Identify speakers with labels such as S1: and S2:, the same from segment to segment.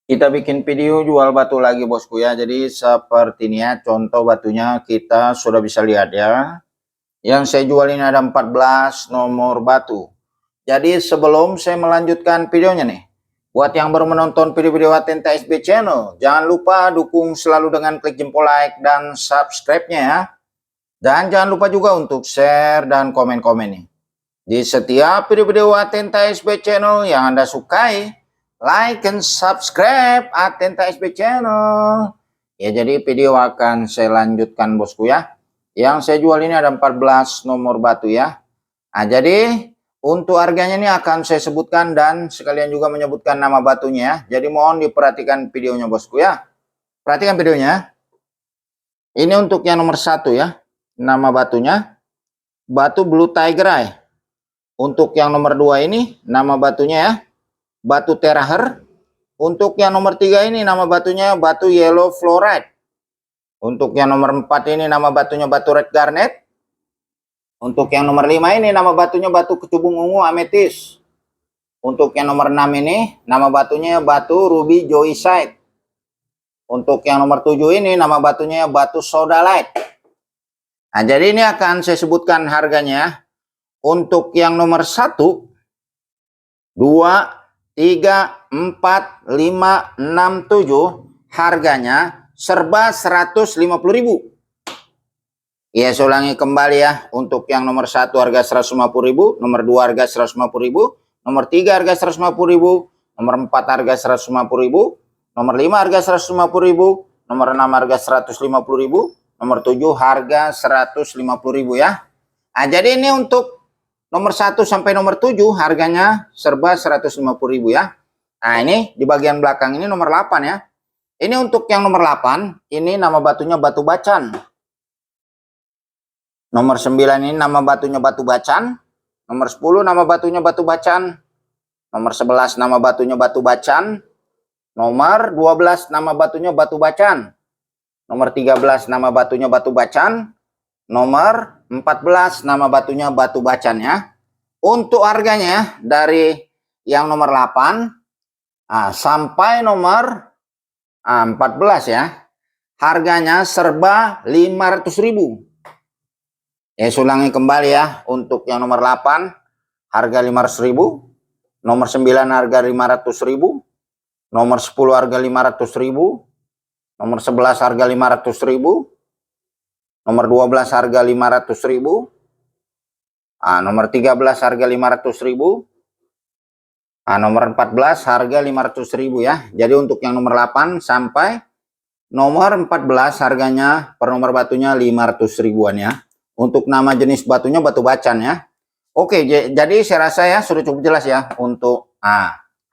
S1: Kita bikin video jual batu lagi bosku ya. Jadi seperti ini ya, contoh batunya kita sudah bisa lihat ya. Yang saya jual ini ada 14 nomor batu. Jadi sebelum saya melanjutkan videonya nih, buat yang baru menonton video-video Atenta SB Channel, jangan lupa dukung selalu dengan klik jempol like dan subscribe-nya ya. Dan jangan lupa juga untuk share dan komen-komen nih. Di setiap video-video Atenta SB Channel yang Anda sukai, like and subscribe Atenta SB Channel. Ya, jadi video akan saya lanjutkan bosku ya. Yang saya jual ini ada 14 nomor batu ya. Nah, jadi untuk harganya ini akan saya sebutkan dan sekalian juga menyebutkan nama batunya ya. Jadi mohon diperhatikan videonya bosku ya. Perhatikan videonya. Ini untuk yang nomor 1 ya. Nama batunya batu Blue Tiger Eye. Untuk yang nomor 2 ini nama batunya ya, batu Teraher. Untuk yang nomor 3 ini nama batunya batu Yellow Fluorite. Untuk yang nomor 4 ini nama batunya batu Red Garnet. Untuk yang nomor 5 ini nama batunya batu Kecubung Ungu Amethyst. Untuk yang nomor 6 ini nama batunya batu Ruby Joyside. Untuk yang nomor 7 ini nama batunya batu Sodalite. Nah, jadi ini akan saya sebutkan harganya. Untuk yang nomor 1, 2, 3, 4, 5, 6, 7 harganya serba 150.000. Ya, saya ulangi kembali ya. Untuk yang nomor 1 harga 150.000, nomor 2 harga 150.000, nomor 3 harga 150.000, nomor 4 harga 150.000, nomor 5 harga 150.000, nomor 6 harga 150.000, nomor 7 harga 150.000 ya. Nah, jadi ini untuk nomor 1 sampai nomor 7 harganya serba 150.000 ya. Nah, ini di bagian belakang ini nomor 8 ya. Ini untuk yang nomor 8, ini nama batunya batu bacan. Nomor 9 ini nama batunya batu bacan. Nomor 10 nama batunya batu bacan. Nomor 11 nama batunya batu bacan. Nomor 12 nama batunya batu bacan. Nomor 13 nama batunya batu bacan. Nomor 14 nama batunya batu bacan ya. Untuk harganya dari yang nomor 8 sampai nomor 14 ya. Harganya serba 500.000. Ya, ulangi kembali ya. Untuk yang nomor 8 harga 500.000. Nomor 9 harga 500.000. Nomor 10 harga 500.000. Nomor 11 harga 500.000. Nomor 12 harga 500.000. Nomor 13 harga 500.000. Nomor 14 harga 500.000 ya. Jadi untuk yang nomor 8 sampai nomor 14 harganya per nomor batunya 500.000-an ya. Untuk nama jenis batunya batu bacan ya. Oke, jadi saya rasa ya sudah cukup jelas ya untuk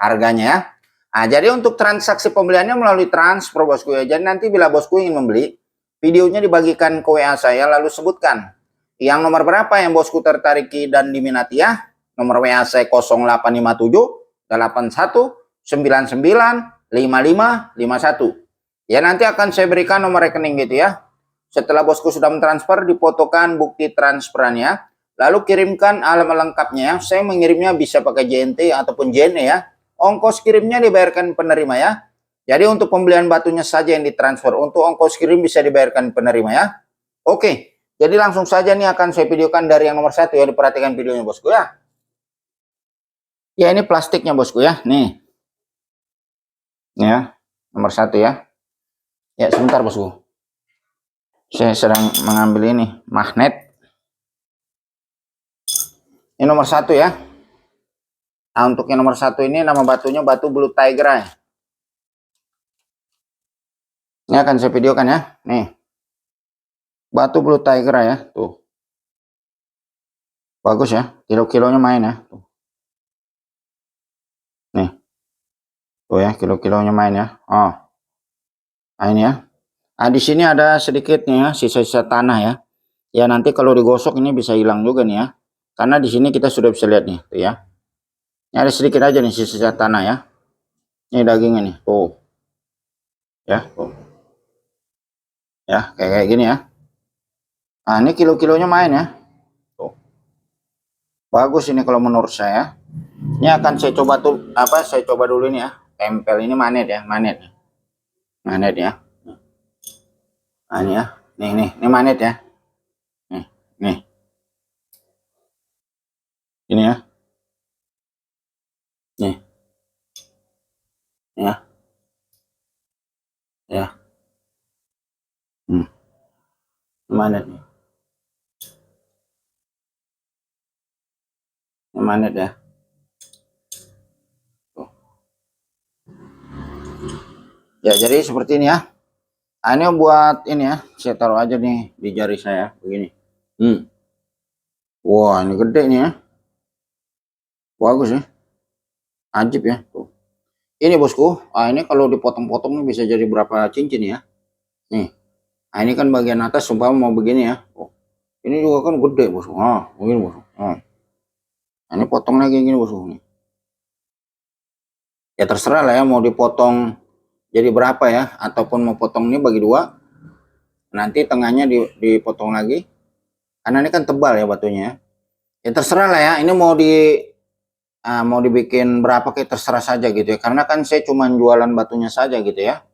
S1: harganya ya. Jadi untuk transaksi pembeliannya melalui transfer bosku ya. Jadi nanti bila bosku ingin membeli, videonya dibagikan ke WA saya lalu sebutkan yang nomor berapa yang bosku tertariki dan diminati ya. Nomor WA saya 0857 81 99 55 51. Ya, nanti akan saya berikan nomor rekening gitu ya. Setelah bosku sudah mentransfer, difotokan bukti transferannya, lalu kirimkan alamat lengkapnya ya. Saya mengirimnya bisa pakai JNT ataupun JNE ya. Ongkos kirimnya dibayarkan penerima ya. Jadi untuk pembelian batunya saja yang ditransfer, untuk ongkos kirim bisa dibayarkan penerima ya. Oke, jadi langsung saja nih akan saya videokan dari yang nomor 1 ya. Diperhatikan videonya bosku ya. Ya, ini plastiknya bosku ya. Nih. Ya, nomor 1 ya. Ya, sebentar bosku. Saya sedang mengambil ini magnet. Ini nomor 1 ya. Untuk yang nomor 1 ini nama batunya batu Blue Tiger Eye. Ini akan saya videokan ya. Nih, batu Blue Tiger Eye ya. Tuh, bagus ya. Kilo-kilonya main ya. Tuh. Nih, tuh ya, kilo-kilonya main ya. Nah ini ya. Di sini ada sedikit nih ya, sisa-sisa tanah ya. Ya, nanti kalau digosok ini bisa hilang juga nih ya. Karena di sini kita sudah bisa lihat nih, tuh ya. Ini ada sedikit aja nih sisa-sisa tanah ya. Ini dagingnya nih, tuh. Ya, tuh. Ya, kayak gini ya. Ini kilo-kilonya main ya. Tuh. Bagus ini kalau menurut saya. Ini akan saya coba tuh saya coba dulu ini ya. tempel ini magnet ya, magnet ya. Nah, ini ya, ini magnet ya, nih ini ya, nih ya, hmm, magnet nih, ini magnet ya. Ya, jadi seperti ini ya. Nah, ini buat ini ya, saya taruh aja nih di jari saya begini. Wah, ini gede nih ya. Bagus ya. Ajib ya. Tuh. Ini bosku, ini kalau dipotong-potong nih bisa jadi berapa cincin ya. Nih. Nah, ini kan bagian atas sumpah mau begini ya. Ini juga kan gede bosku. Begini bosku. Nah, ini potong lagi gini bosku nih. Ya terserah lah ya mau dipotong jadi berapa ya, ataupun mau potong ini bagi dua. Nanti tengahnya dipotong lagi. Karena ini kan tebal ya batunya. Ya terserah lah ya. Ini mau dibikin berapa kayak terserah saja gitu ya. Karena kan saya cuma jualan batunya saja gitu ya.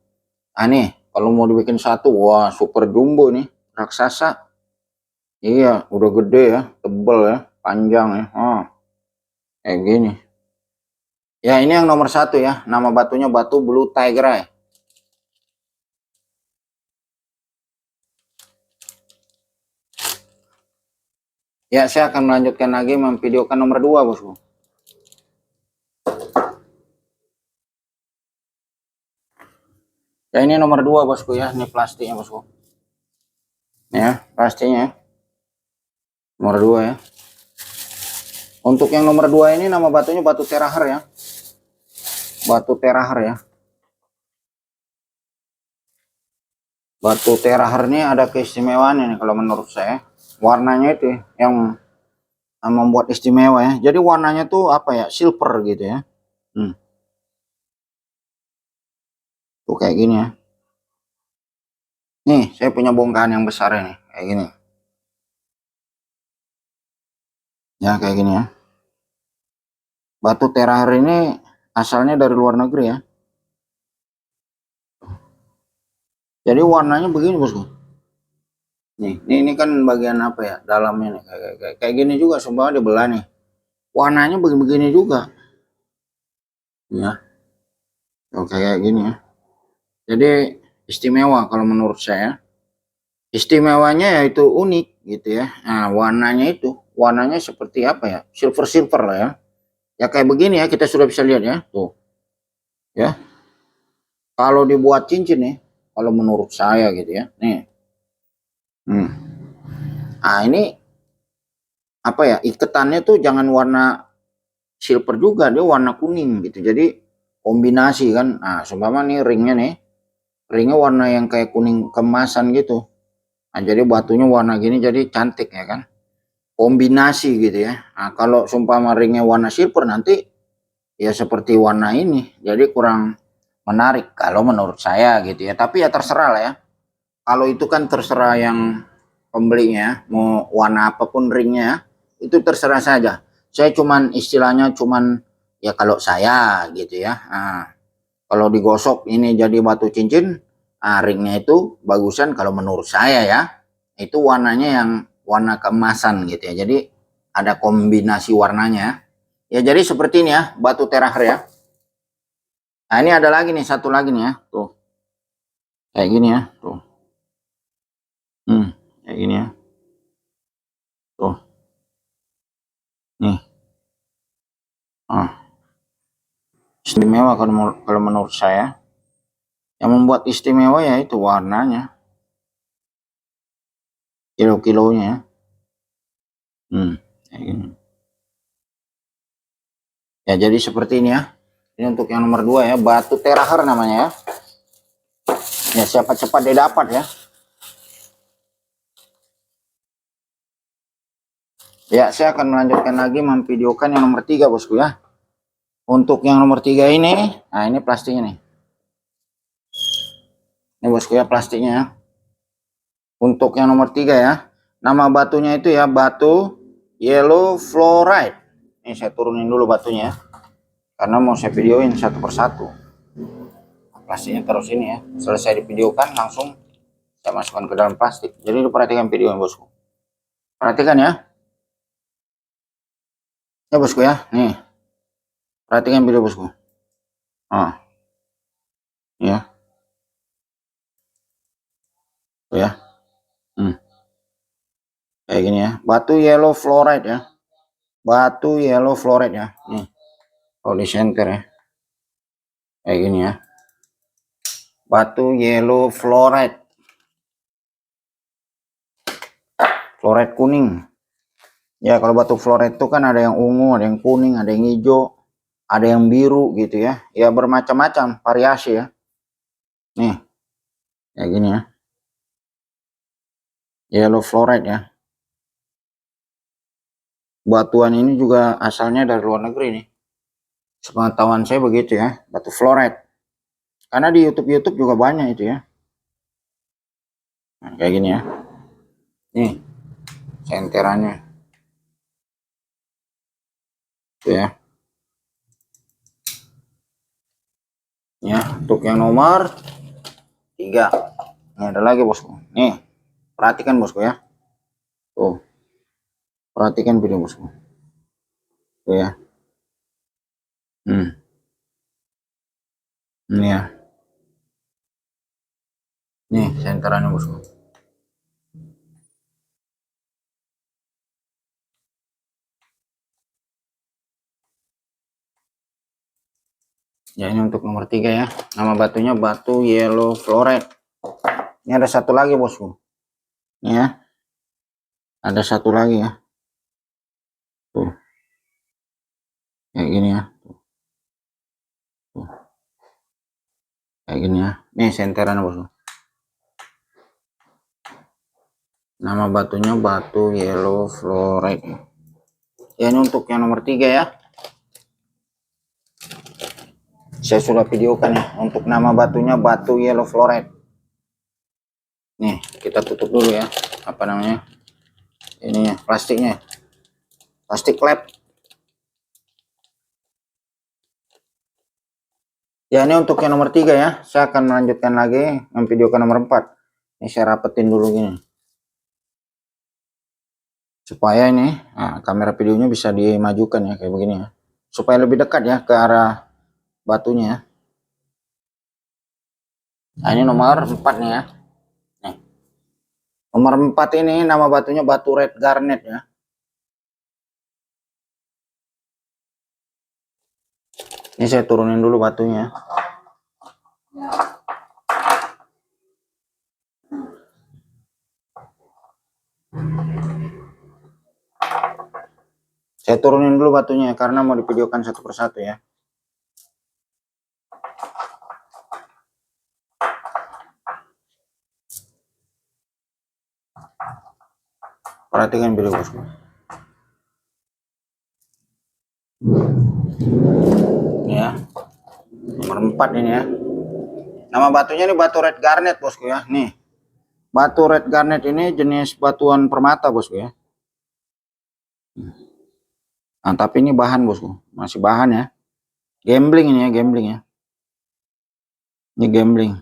S1: Nih kalau mau dibikin satu, wah super jumbo nih, raksasa. Iya, udah gede ya, tebal ya, panjang ya. Kayak gini. Ya ini yang nomor satu ya. Nama batunya batu Blue Tiger. Ya, saya akan melanjutkan lagi memvideokan nomor 2 bosku. Ya ini nomor 2 bosku ya, ini plastiknya bosku. Ya, plastiknya nomor 2 ya. Untuk yang nomor 2 ini nama batunya batu terahar ya. Batu terahar ya. Batu terahar ini ada keistimewaan ini kalau menurut saya. Warnanya itu yang membuat istimewa ya. Jadi warnanya tuh apa ya, silver gitu ya. Tuh kayak gini ya. Nih saya punya bongkahan yang besar ini kayak gini ya, kayak gini ya. Batu terahar ini asalnya dari luar negeri ya. Jadi warnanya begini bosku. Nih ini kan bagian apa ya, dalamnya nih kayak gini juga, sumpah dibelah nih. Warnanya begini juga ya. Kayak gini ya. Jadi istimewa kalau menurut saya. Istimewanya yaitu unik gitu ya. Nah warnanya seperti apa ya, silver lah ya. Ya kayak begini ya, kita sudah bisa lihat ya tuh ya. Kalau dibuat cincin nih, kalau menurut saya gitu ya, nih. Nah ini apa ya, iketannya tuh jangan warna silver juga, dia warna kuning gitu. Jadi kombinasi kan. Nah seumpama nih ringnya warna yang kayak kuning kemasan gitu. Nah jadi batunya warna gini jadi cantik ya kan. Kombinasi gitu ya. Nah kalau seumpama ringnya warna silver nanti ya seperti warna ini, jadi kurang menarik kalau menurut saya gitu ya. Tapi ya terserah lah ya. Kalau itu kan terserah yang pembelinya mau warna apapun ringnya, itu terserah saja. Saya cuman istilahnya ya kalau saya gitu ya. Nah, kalau digosok ini jadi batu cincin, ringnya itu bagusan kalau menurut saya ya. Itu warnanya yang warna keemasan gitu ya. Jadi ada kombinasi warnanya. Ya jadi seperti ini ya, batu terahar ya. Nah ini ada lagi nih, satu lagi nih ya, tuh. Kayak gini ya, tuh. Kayak gini ya. Tuh. Nih. Istimewa kalau menurut saya. Yang membuat istimewa ya itu warnanya. Kilo-kilonya. Kayak gini. Ya jadi seperti ini ya. Ini untuk yang nomor 2 ya, batu terahar namanya ya. Ya siapa cepat dia dapat ya. Ya saya akan melanjutkan lagi memvideokan yang nomor 3 bosku ya. Untuk yang nomor 3 ini, nah ini plastiknya nih. Ini bosku ya plastiknya ya. Untuk yang nomor 3 ya, nama batunya itu ya batu yellow fluorite. Ini saya turunin dulu batunya ya, karena mau saya videoin satu persatu. plastiknya taruh sini ya. Selesai divideokan langsung saya masukkan ke dalam plastik. Jadi perhatikan video bosku, perhatikan ya. Ya bosku ya, nih perhatikan video bosku. Ya, tuh ya. Kayak gini ya, batu yellow fluoride ya, batu yellow fluoride ya. Nih kalau di center ya, kayak gini ya, batu yellow fluoride, fluoride kuning ya. Kalau batu fluoride itu kan ada yang ungu, ada yang kuning, ada yang hijau, ada yang biru gitu ya, ya bermacam-macam variasi ya. Nih kayak gini ya, yellow fluoride ya. Batuan ini juga asalnya dari luar negeri nih, sepengetahuan saya begitu ya, batu fluoride. Karena di YouTube juga banyak itu ya. Nah, kayak gini ya. Nih senterannya. Tuh ya. Ya, untuk yang nomor 3. Ini ada lagi bosku. Nih, perhatikan bosku ya. Tuh. Perhatikan video bosku. Tuh ya. Ini ya. Nih senterannya bosku. Ya ini untuk nomor 3 ya. Nama batunya batu yellow fluoride. Ini ada satu lagi bosku. Ini ya. Ada satu lagi ya. Tuh. Kayak gini ya. Tuh. Kayak gini ya. Nih senterannya bosku. Nama batunya batu yellow fluoride. Ya ini untuk yang nomor 3 ya. Saya sudah videokan ya, untuk nama batunya batu yellow fluoride. Nih kita tutup dulu ya, apa namanya ini ya, plastiknya, plastik lab ya. Ini untuk yang nomor 3 ya. Saya akan melanjutkan lagi memvideokan nomor 4. Ini saya rapetin dulu gini supaya ini kamera videonya bisa dimajukan ya, kayak begini ya, supaya lebih dekat ya ke arah batunya ya. Nah ini nomor 4 nih ya. Nih nomor 4 ini nama batunya batu red garnet ya. Ini saya turunin dulu batunya. Saya turunin dulu batunya karena mau divideokan satu persatu ya. Perhatikan video bosku. Ya. Nomor 4 ini ya. Nama batunya ini batu red garnet bosku ya. Nih. Batu red garnet ini jenis batuan permata bosku ya. Nah, tapi ini bahan bosku, masih bahan ya. Gambling ini ya, gambling ya. Ini gambling.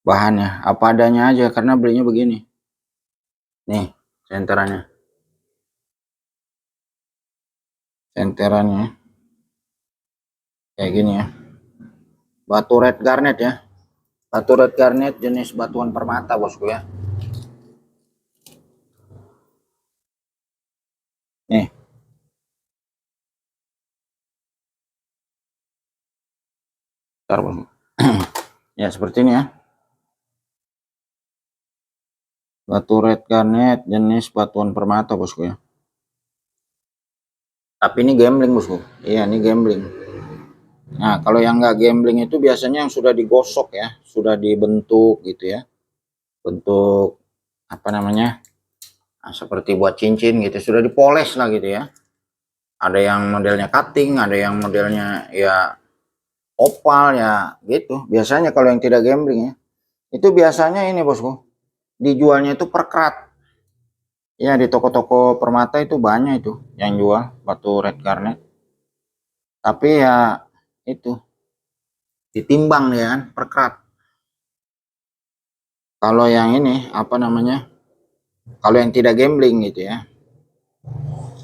S1: Bahannya apa adanya aja karena belinya begini. Nih, senterannya. Senterannya kayak gini ya. Batu red garnet ya. Batu red garnet jenis batuan permata bosku ya. Nih. Bentar, bosku. Ya seperti ini ya. Batu red garnet jenis batuan permata bosku ya. Tapi ini gambling bosku. Iya ini gambling. Nah kalau yang nggak gambling itu biasanya yang sudah digosok ya, sudah dibentuk gitu ya, bentuk apa namanya, nah, seperti buat cincin gitu, sudah dipoles lah gitu ya. Ada yang modelnya cutting, ada yang modelnya ya opal ya gitu. Biasanya kalau yang tidak gambling ya, itu biasanya ini bosku, dijualnya itu per karat. Ya di toko-toko permata itu banyak itu yang jual batu red garnet. Tapi ya itu ditimbang ya kan, per karat. Kalau yang ini apa namanya, kalau yang tidak gambling gitu ya,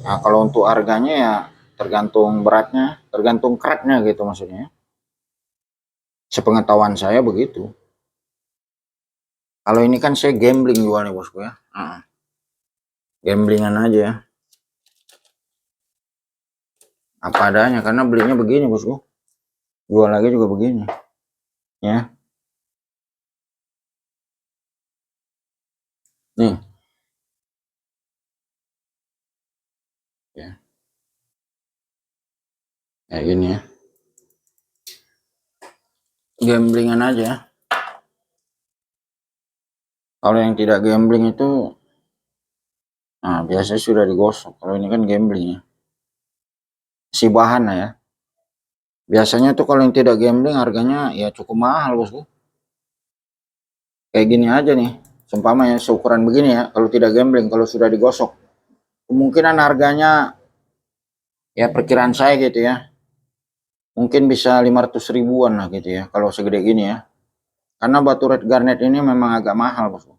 S1: nah kalau untuk harganya ya tergantung beratnya, tergantung karatnya gitu maksudnya. Sepengetahuan saya begitu. Kalau ini kan saya gambling jualnya bosku ya, gamblingan aja ya, apa adanya, karena belinya begini bosku, jual lagi juga begini ya. Nih ya, kayak gini ya, gamblingan aja. Kalau yang tidak gambling itu nah biasanya sudah digosok. Kalau ini kan gambling ya, si bahan lah ya. Biasanya tuh kalau yang tidak gambling harganya ya cukup mahal bosku. Kayak gini aja nih, seumpama ya seukuran begini ya, kalau tidak gambling, kalau sudah digosok, kemungkinan harganya ya perkiraan saya gitu ya, mungkin bisa 500 ribuan lah gitu ya, kalau segede gini ya. Karena batu red garnet ini memang agak mahal bosku.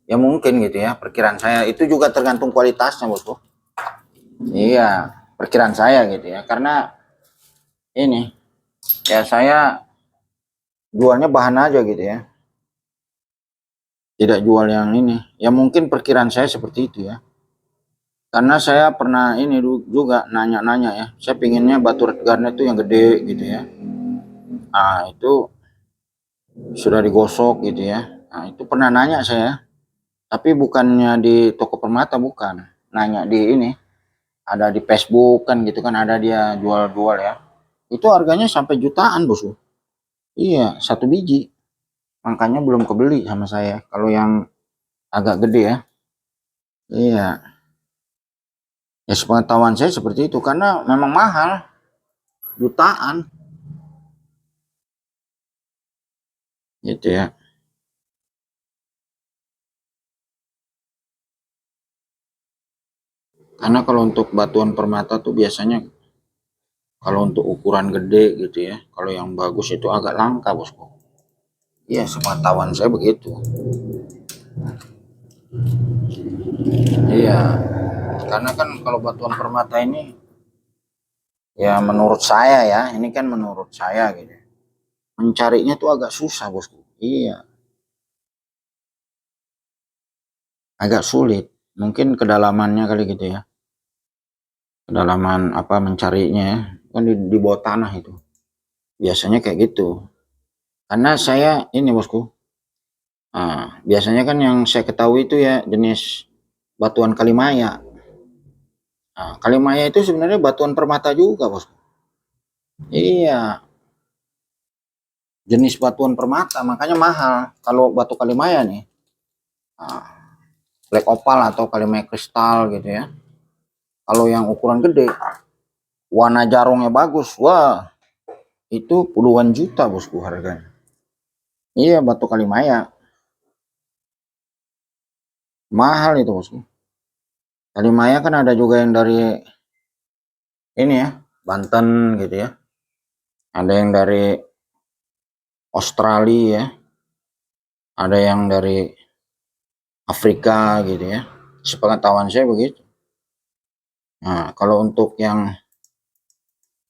S1: Ya mungkin gitu ya, perkiraan saya. Itu juga tergantung kualitasnya bosku. Iya, perkiraan saya gitu ya. Karena ini, ya saya jualnya bahan aja gitu ya. Tidak jual yang ini. Ya mungkin perkiraan saya seperti itu ya. Karena saya pernah ini juga nanya-nanya ya. Saya pinginnya batu red garnet itu yang gede gitu ya. Nah itu sudah digosok gitu ya. Nah itu pernah nanya saya. Tapi bukannya di toko permata, bukan. Nanya di ini. Ada di Facebook kan gitu kan, ada dia jual-jual ya. Itu harganya sampai jutaan bosku. Iya, satu biji. Makanya belum kebeli sama saya. Kalau yang agak gede ya. Iya. Ya sepengetahuan saya seperti itu. Karena memang mahal. Jutaan. Gitu ya. Karena kalau untuk batuan permata tuh biasanya kalau untuk ukuran gede gitu ya. Kalau yang bagus itu agak langka bosku. Iya sepengetahuan saya begitu. Iya. Karena kan kalau batuan permata ini ya menurut saya ya, ini kan menurut saya gitu. Mencarinya tuh agak susah bosku. Iya, agak sulit. Mungkin kedalamannya kali gitu ya. Kedalaman apa mencarinya ya. Kan di bawah tanah itu. Biasanya kayak gitu. Karena saya ini bosku. Nah, biasanya kan yang saya ketahui itu ya jenis batuan kalimaya. Nah, kalimaya itu sebenarnya batuan permata juga bosku. Iya, jenis batuan permata makanya mahal. Kalau batu kalimaya nih. Nah, black opal atau kalimaya kristal gitu ya. Kalau yang ukuran gede, warna jarongnya bagus, wah itu puluhan juta bosku harganya. Iya batu kalimaya, mahal itu bosku. Kalimaya kan ada juga yang dari ini ya, Banten gitu ya. Ada yang dari Australia ya. Ada yang dari Afrika gitu ya. Sepengetahuan saya begitu. Nah kalau untuk yang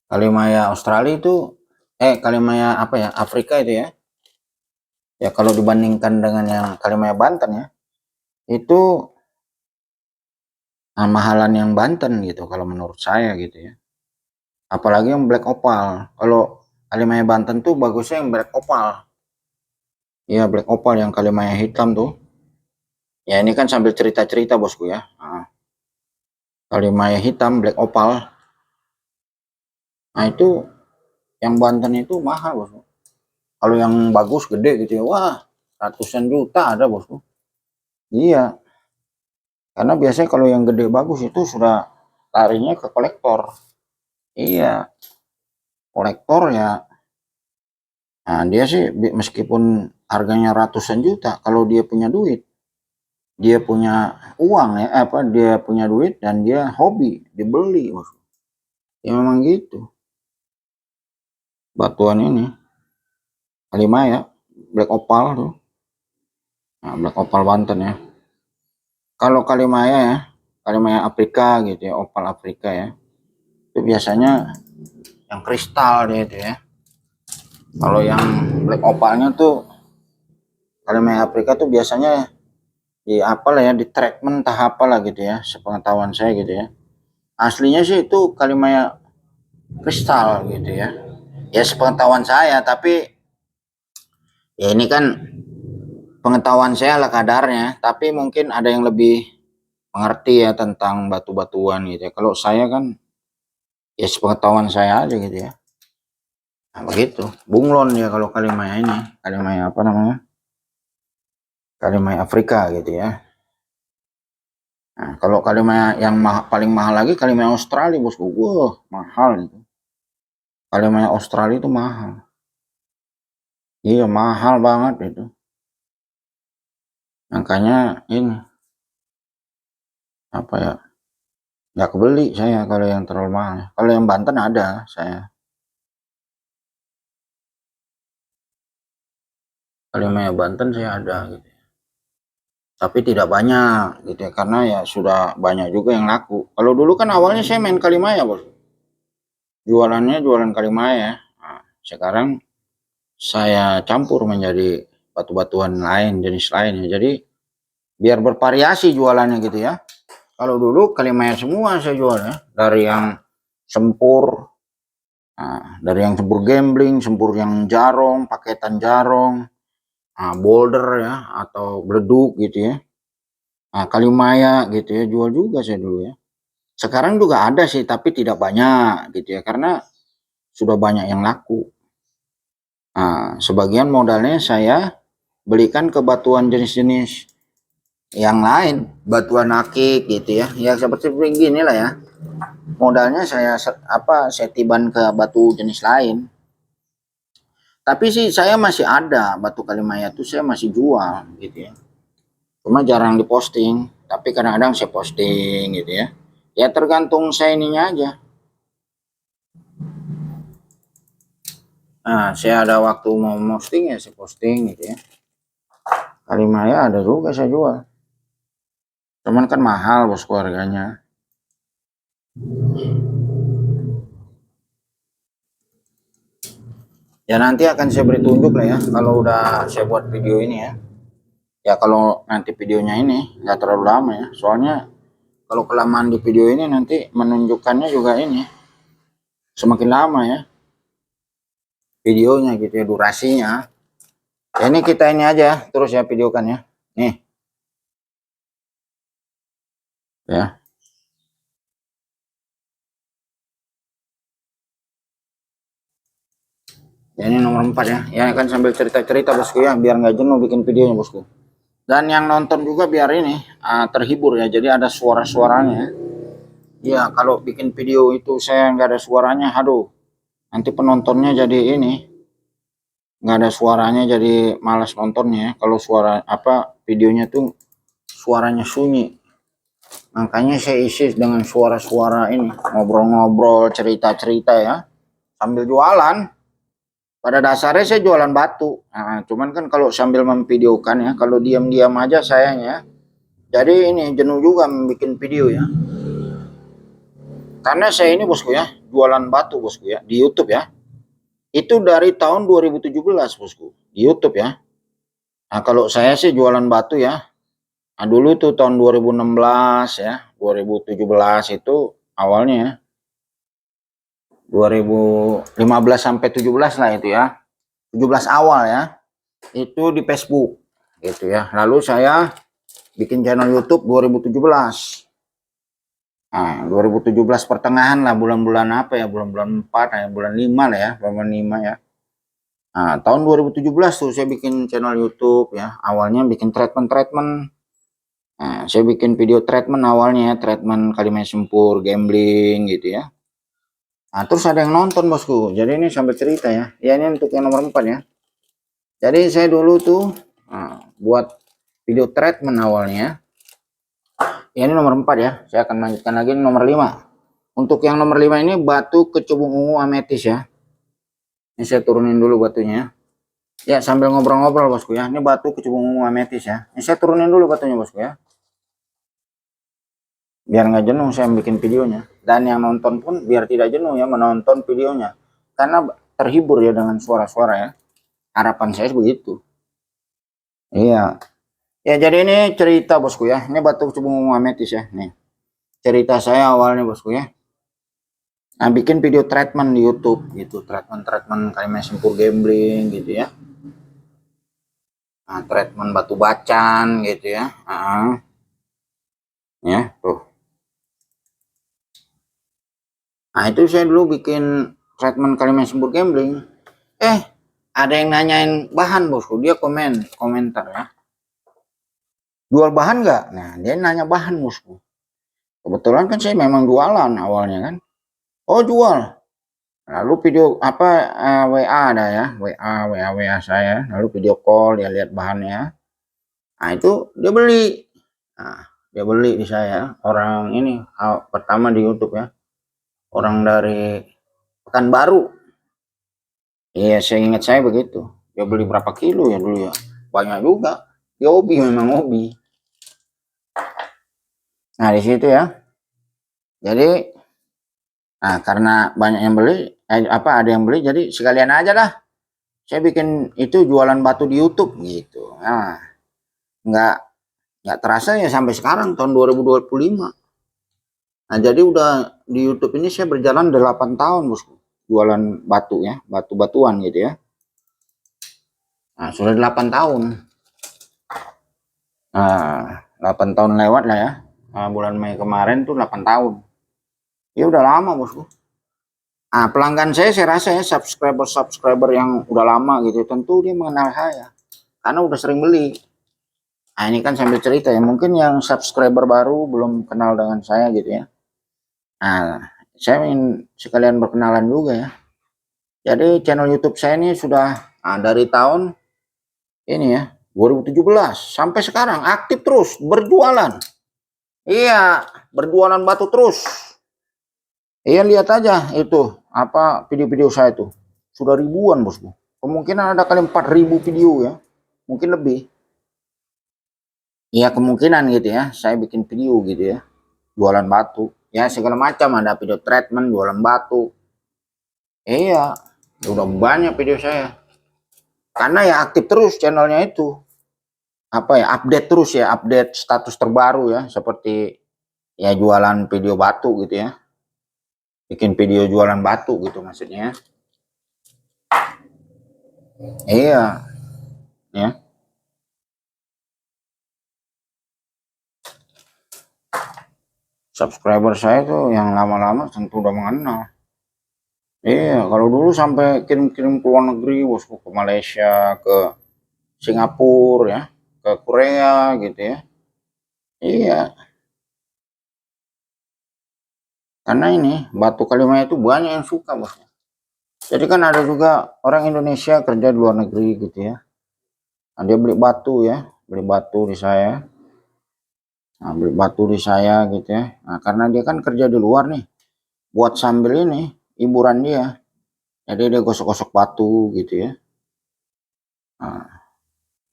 S1: kalimaya Australia itu, kalimaya apa ya, Afrika itu ya. Ya kalau dibandingkan dengan yang kalimaya Banten ya, itu mahalan yang Banten gitu kalau menurut saya gitu ya. Apalagi yang black opal. Kalau kalimaya Banten tuh bagusnya yang black opal. Iya black opal, yang kalimaya hitam tuh. Ya ini kan sambil cerita-cerita bosku ya. Nah, kalimaya hitam black opal. Nah itu yang Banten itu mahal bosku. Kalau yang bagus gede gitu ya, wah ratusan juta ada bosku. Iya, karena biasanya kalau yang gede bagus itu sudah larinya ke kolektor. Iya, kolektor ya. Nah dia sih meskipun harganya ratusan juta, kalau dia punya duit, dia punya uang ya, dia punya duit dan dia hobi, dibeli bosku. Ya memang gitu. Batuan ini. Kalimaya, black opal tuh. Nah, black opal Banten ya. Kalau Kalimaya ya, Kalimaya Afrika gitu ya, opal Afrika ya. Itu biasanya yang kristal dia itu ya. Kalau yang black opalnya tuh Kalimaya Afrika tuh biasanya di apa lah ya, di treatment tahap apa lah gitu ya, sepengetahuan saya gitu ya. Aslinya sih itu Kalimaya kristal gitu ya. Ya sepengetahuan saya, tapi ya ini kan pengetahuan saya lah kadarnya, tapi mungkin ada yang lebih mengerti ya tentang batu-batuan gitu ya. Kalau saya kan ya sepengetahuan saya aja gitu ya. Nah, begitu. Bunglon ya kalau Kalimaya ini, Kalimaya apa namanya? Kalimaya Afrika gitu ya. Nah, kalau Kalimaya yang paling mahal lagi Kalimaya Australia, bosku. Wah, mahal itu. Kalimaya Australia itu mahal. Iya, mahal banget itu. Makanya ini apa ya? Nggak kebeli saya kalau yang terlalu mahal. Kalau yang Banten ada saya. Kalimaya Banten saya ada gitu. Tapi tidak banyak gitu ya, karena ya sudah banyak juga yang laku. Kalau dulu kan awalnya saya main Kalimaya, bos. Jualannya jualan Kalimaya. Nah, sekarang saya campur menjadi batu-batuan lain, jenis lain ya. Jadi biar bervariasi jualannya gitu ya. Kalau dulu Kalimaya semua saya jual ya, dari yang sempur, nah, dari yang sempur gambling, sempur yang jarong, paketan jarong, nah, boulder ya, atau beleduk gitu ya. Nah, Kalimaya gitu ya, jual juga saya dulu ya. Sekarang juga ada sih, tapi tidak banyak gitu ya, karena sudah banyak yang laku. Nah, sebagian modalnya saya belikan ke batuan jenis-jenis yang lain, batuan akik gitu ya, ya seperti begini lah ya. Modalnya saya setiban ke batu jenis lain. Tapi sih saya masih ada batu Kalimaya tuh, saya masih jual gitu ya. Cuma jarang diposting, tapi kadang-kadang saya posting gitu ya. Ya tergantung saya ininya aja. Nah, saya ada waktu mau posting ya saya posting gitu ya. Kalimaya ada juga saya jual. Cuman kan mahal bos keluarganya. Ya nanti akan saya beri tunjuk lah ya kalau udah saya buat video ini ya. Ya kalau nanti videonya ini nggak terlalu lama ya. Soalnya kalau kelamaan di video ini nanti menunjukkannya juga ini semakin lama ya videonya gitu ya, durasinya. Ya, ini kita ini aja terus ya videokan ya. Nih ya. Ya ini nomor 4 ya. Ya kan sambil cerita-cerita bosku ya, biar nggak jenuh bikin videonya bosku. Dan yang nonton juga biar ini terhibur ya. Jadi ada suara-suaranya. Ya kalau bikin video itu saya nggak ada suaranya, aduh. Nanti penontonnya jadi ini nggak ada suaranya, jadi malas nontonnya. Kalau suara videonya tuh suaranya sunyi. Makanya saya isi dengan suara-suara ini, ngobrol-ngobrol, cerita-cerita ya, sambil jualan. Pada dasarnya saya jualan batu. Nah, cuman kan kalau sambil memvideokan ya, kalau diam-diam aja sayangnya. Jadi ini jenuh juga membuat video ya. Karena saya ini bosku ya, jualan batu bosku ya, di YouTube ya. Itu dari tahun 2017 bosku, di YouTube ya. Nah, kalau saya sih jualan batu ya. Nah, dulu tuh tahun 2016 ya, 2017 itu awalnya ya. 2015 sampai 17 lah itu ya. 17 awal ya. Itu di Facebook gitu ya. Lalu saya bikin channel YouTube 2017. Nah, 2017 pertengahan lah, bulan-bulan apa ya, bulan-bulan 4 ya, bulan 5 lah ya, bulan 5 ya. Nah, tahun 2017 tuh saya bikin channel YouTube ya. Awalnya bikin treatment. Nah, saya bikin video treatment awalnya ya, treatment Kalimaya Sempur, gambling gitu ya. Nah, terus ada yang nonton bosku. Jadi ini sambil cerita ya. Ya ini untuk yang nomor 4 ya. Jadi saya dulu tuh buat video treatment awalnya. Ya ini nomor 4 ya. Saya akan lanjutkan lagi nomor 5. Untuk yang nomor 5 ini batu kecubung ungu ametis ya. Ini saya turunin dulu batunya. Ya, sambil ngobrol-ngobrol bosku ya. Ini batu kecubung ametis ya. Ini saya turunin dulu batunya bosku ya. Biar nggak jenuh saya bikin videonya. Dan yang nonton pun biar tidak jenuh ya menonton videonya. Karena terhibur ya dengan suara-suara ya. Harapan saya begitu. Iya. Ya jadi ini cerita bosku ya. Ini batu kecubung ametis ya. Nih. Cerita saya awalnya bosku ya. Nah, bikin video treatment di YouTube gitu. Treatment Kalimantan Simpur gambling gitu ya. Nah, treatment batu bacan gitu ya. Ya, tuh. Nah, itu saya dulu bikin treatment Kalimantan Simpur gambling. Ada yang nanyain bahan bosku. Dia komentar ya. Jual bahan nggak? Nah, dia nanya bahan bosku. Kebetulan kan saya memang jualan awalnya kan. Oh, jual. Lalu video apa WA ada ya, WA saya. Lalu video call dia lihat bahannya. Nah, itu dia beli. Nah, dia beli di saya. Orang ini pertama di YouTube ya. Orang dari Pekanbaru. Iya, saya ingat saya begitu. Dia beli berapa kilo ya dulu ya? Banyak juga. Dia hobi, memang hobi. Nah, di situ ya. Jadi nah, karena banyak yang beli, ada yang beli, jadi sekalian aja lah. Saya bikin itu jualan batu di YouTube gitu. Nah, nggak terasa ya sampai sekarang tahun 2025. Nah, jadi udah di YouTube ini saya berjalan 8 tahun bosku. Jualan batu ya, batu-batuan gitu ya. Nah, sudah 8 tahun. Nah, 8 tahun lewat lah ya. Nah, bulan Mei kemarin tuh 8 tahun. Ya udah lama bosku. Nah, pelanggan saya rasa ya subscriber yang udah lama gitu, tentu dia mengenal saya karena udah sering beli. Nah, ini kan sambil cerita ya, mungkin yang subscriber baru belum kenal dengan saya gitu ya. Nah, saya ingin sekalian berkenalan juga ya. Jadi channel YouTube saya ini sudah dari tahun ini ya 2017 sampai sekarang aktif terus berjualan. Iya, berjualan batu terus. Iya, lihat aja itu apa video-video saya tuh. Sudah ribuan bosku. Kemungkinan ada kali 4.000 video ya. Mungkin lebih. Iya, kemungkinan gitu ya. Saya bikin video gitu ya. Jualan batu. Ya, segala macam, ada video treatment, jualan batu. Iya, udah banyak video saya. Karena ya aktif terus channelnya itu. Apa ya, update terus ya, update status terbaru ya. Seperti ya jualan video batu gitu ya. Bikin video jualan batu gitu maksudnya. Iya. Ya. Subscriber saya tuh yang lama-lama tentu udah mengenal. Iya, kalau dulu sampai kirim-kirim ke luar negeri, bosku, ke Malaysia, ke Singapura ya, ke Korea gitu ya. Iya, karena ini batu Kalimaya itu banyak yang suka bosku. Jadi kan ada juga orang Indonesia kerja di luar negeri gitu ya. Nah, dia beli batu ya, beli batu di saya. Nah, beli batu di saya gitu ya. Nah, karena dia kan kerja di luar nih, buat sambil ini hiburan dia. Jadi dia gosok-gosok batu gitu ya. Nah,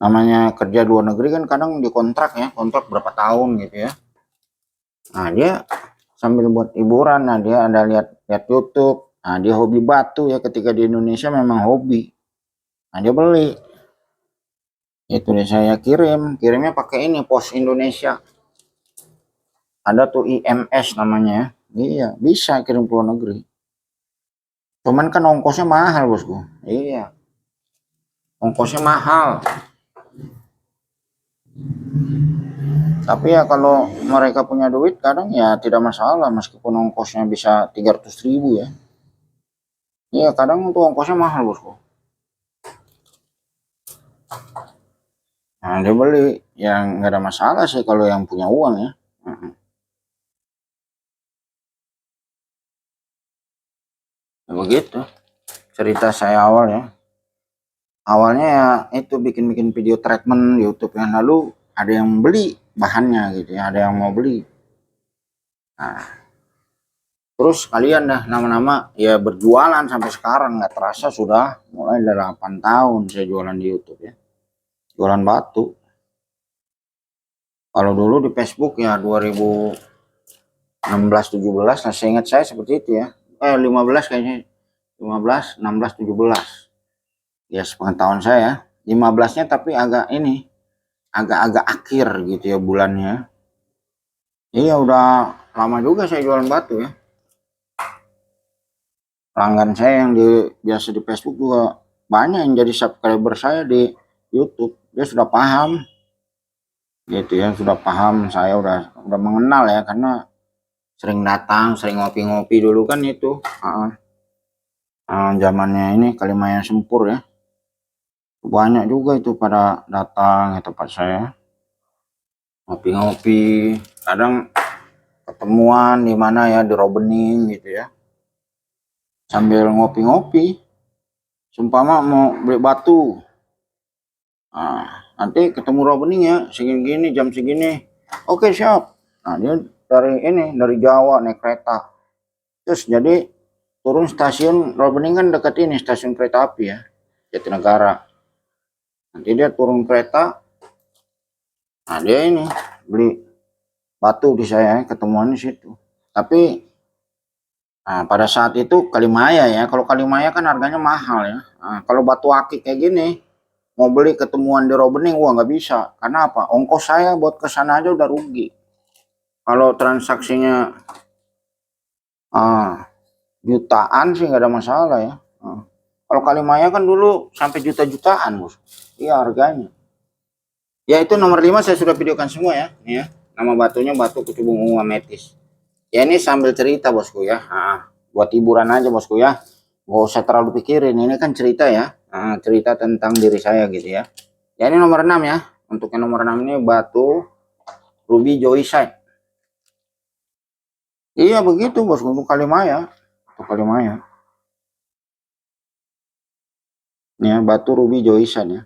S1: namanya kerja di luar negeri kan kadang dikontrak ya, kontrak berapa tahun gitu ya. Nah, dia sambil buat hiburan. Nah, dia ada lihat YouTube. Nah, dia hobi batu ya, ketika di Indonesia memang hobi. Nah, dia beli. Itu deh, saya kirimnya pakai ini Pos Indonesia. Ada tuh IMS namanya. Iya, bisa kirim ke luar negeri. Cuman kan ongkosnya mahal bosku. Iya, ongkosnya mahal. Tapi ya kalau mereka punya duit kadang ya tidak masalah, meskipun ongkosnya bisa 300.000 ya. Iya, kadang tuh ongkosnya mahal bosku. Nah, dia beli yang nggak ada masalah sih kalau yang punya uang ya. Ya begitu cerita saya awal ya. Awalnya ya itu bikin video treatment YouTube yang lalu ada yang beli bahannya gitu ya, ada yang mau beli. Nah, Terus kalian dah nama-nama ya berjualan sampai sekarang, nggak terasa sudah mulai 8 tahun saya jualan di YouTube ya. Jualan batu. Kalau dulu di Facebook ya 2016-17 lah, saya ingat saya seperti itu ya. 15 kayaknya. 15, 16, 17. Ya sepengetahuan saya. 15-nya tapi agak ini. Agak-agak akhir gitu ya bulannya. Iya udah lama juga saya jualan batu ya. Pelanggan saya yang biasa di Facebook juga banyak yang jadi subscriber saya di YouTube. Dia sudah paham gitu ya, sudah paham, saya udah mengenal ya, karena sering datang, sering ngopi-ngopi dulu kan itu zamannya ini Kalimaya Sempur ya, banyak juga itu pada datang ke tempat saya ngopi-ngopi, kadang ketemuan di mana ya, di Robening gitu ya, sambil ngopi-ngopi, seumpama mau beli batu, nanti ketemu Robening ya segini jam segini, oke siap. Nah dia dari Jawa naik kereta, terus jadi turun stasiun Robening kan dekat ini stasiun kereta api ya, Jatinegara. Nanti dia turun kereta, nah dia ini beli batu di saya, ketemuan di situ. Tapi pada saat itu Kalimaya ya, kalau Kalimaya kan harganya mahal ya. Kalau batu akik kayak gini mau beli ketemuan di Robening, wah nggak bisa. Karena apa? Ongkos saya buat ke sana aja udah rugi. Kalau transaksinya jutaan sih nggak ada masalah ya. Kalau Kalimaya kan dulu sampai juta-jutaan, bos. Iya harganya. Ya itu nomor 5 saya sudah videokan semua ya. Nih ya. Nama batunya batu kecubung ungu ametis. Ya ini sambil cerita bosku ya. Buat hiburan aja bosku ya. Gak usah terlalu pikirin. Ini kan cerita ya. Cerita tentang diri saya gitu ya. Ya ini nomor 6 ya. Untuk yang nomor 6 ini batu Ruby Joyside. Iya begitu bosku, untuk Kalimaya. Untuk Kalimaya. Ini ya, batu Ruby Joyside ya.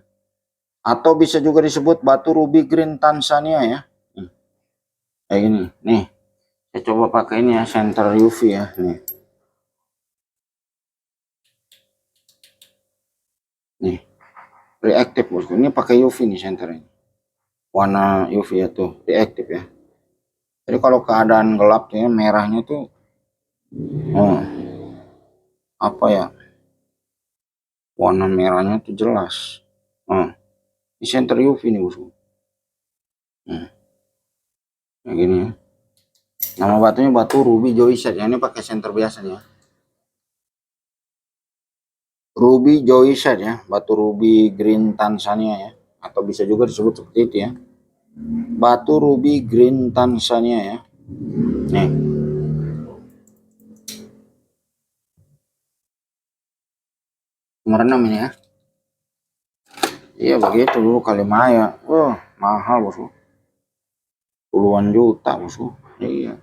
S1: Atau bisa juga disebut batu Ruby Green Tanzania ya. Kayak gini. Nih. Saya coba pakai ini ya, center UV ya. Nih. Nih. Reaktif bosku. Ini pakai UV nih senternya. Warna UV ya tuh, reaktif ya. Jadi kalau keadaan gelap tuh ya, merahnya tuh apa ya? Warna merahnya tuh jelas. Ini center UV nih bosku. Kayak gini ya. Nama batunya batu Ruby Joyside ya. Ini pakai center biasanya. Ruby Joyside ya, batu Ruby Green Tanzania ya, atau bisa juga disebut seperti itu ya. Batu Ruby Green Tanzania ya. Nih. Nomor 6 ini ya. Iya begitu dulu Kalimaya. Mahal bosku. Puluhan juta bosku. Iya.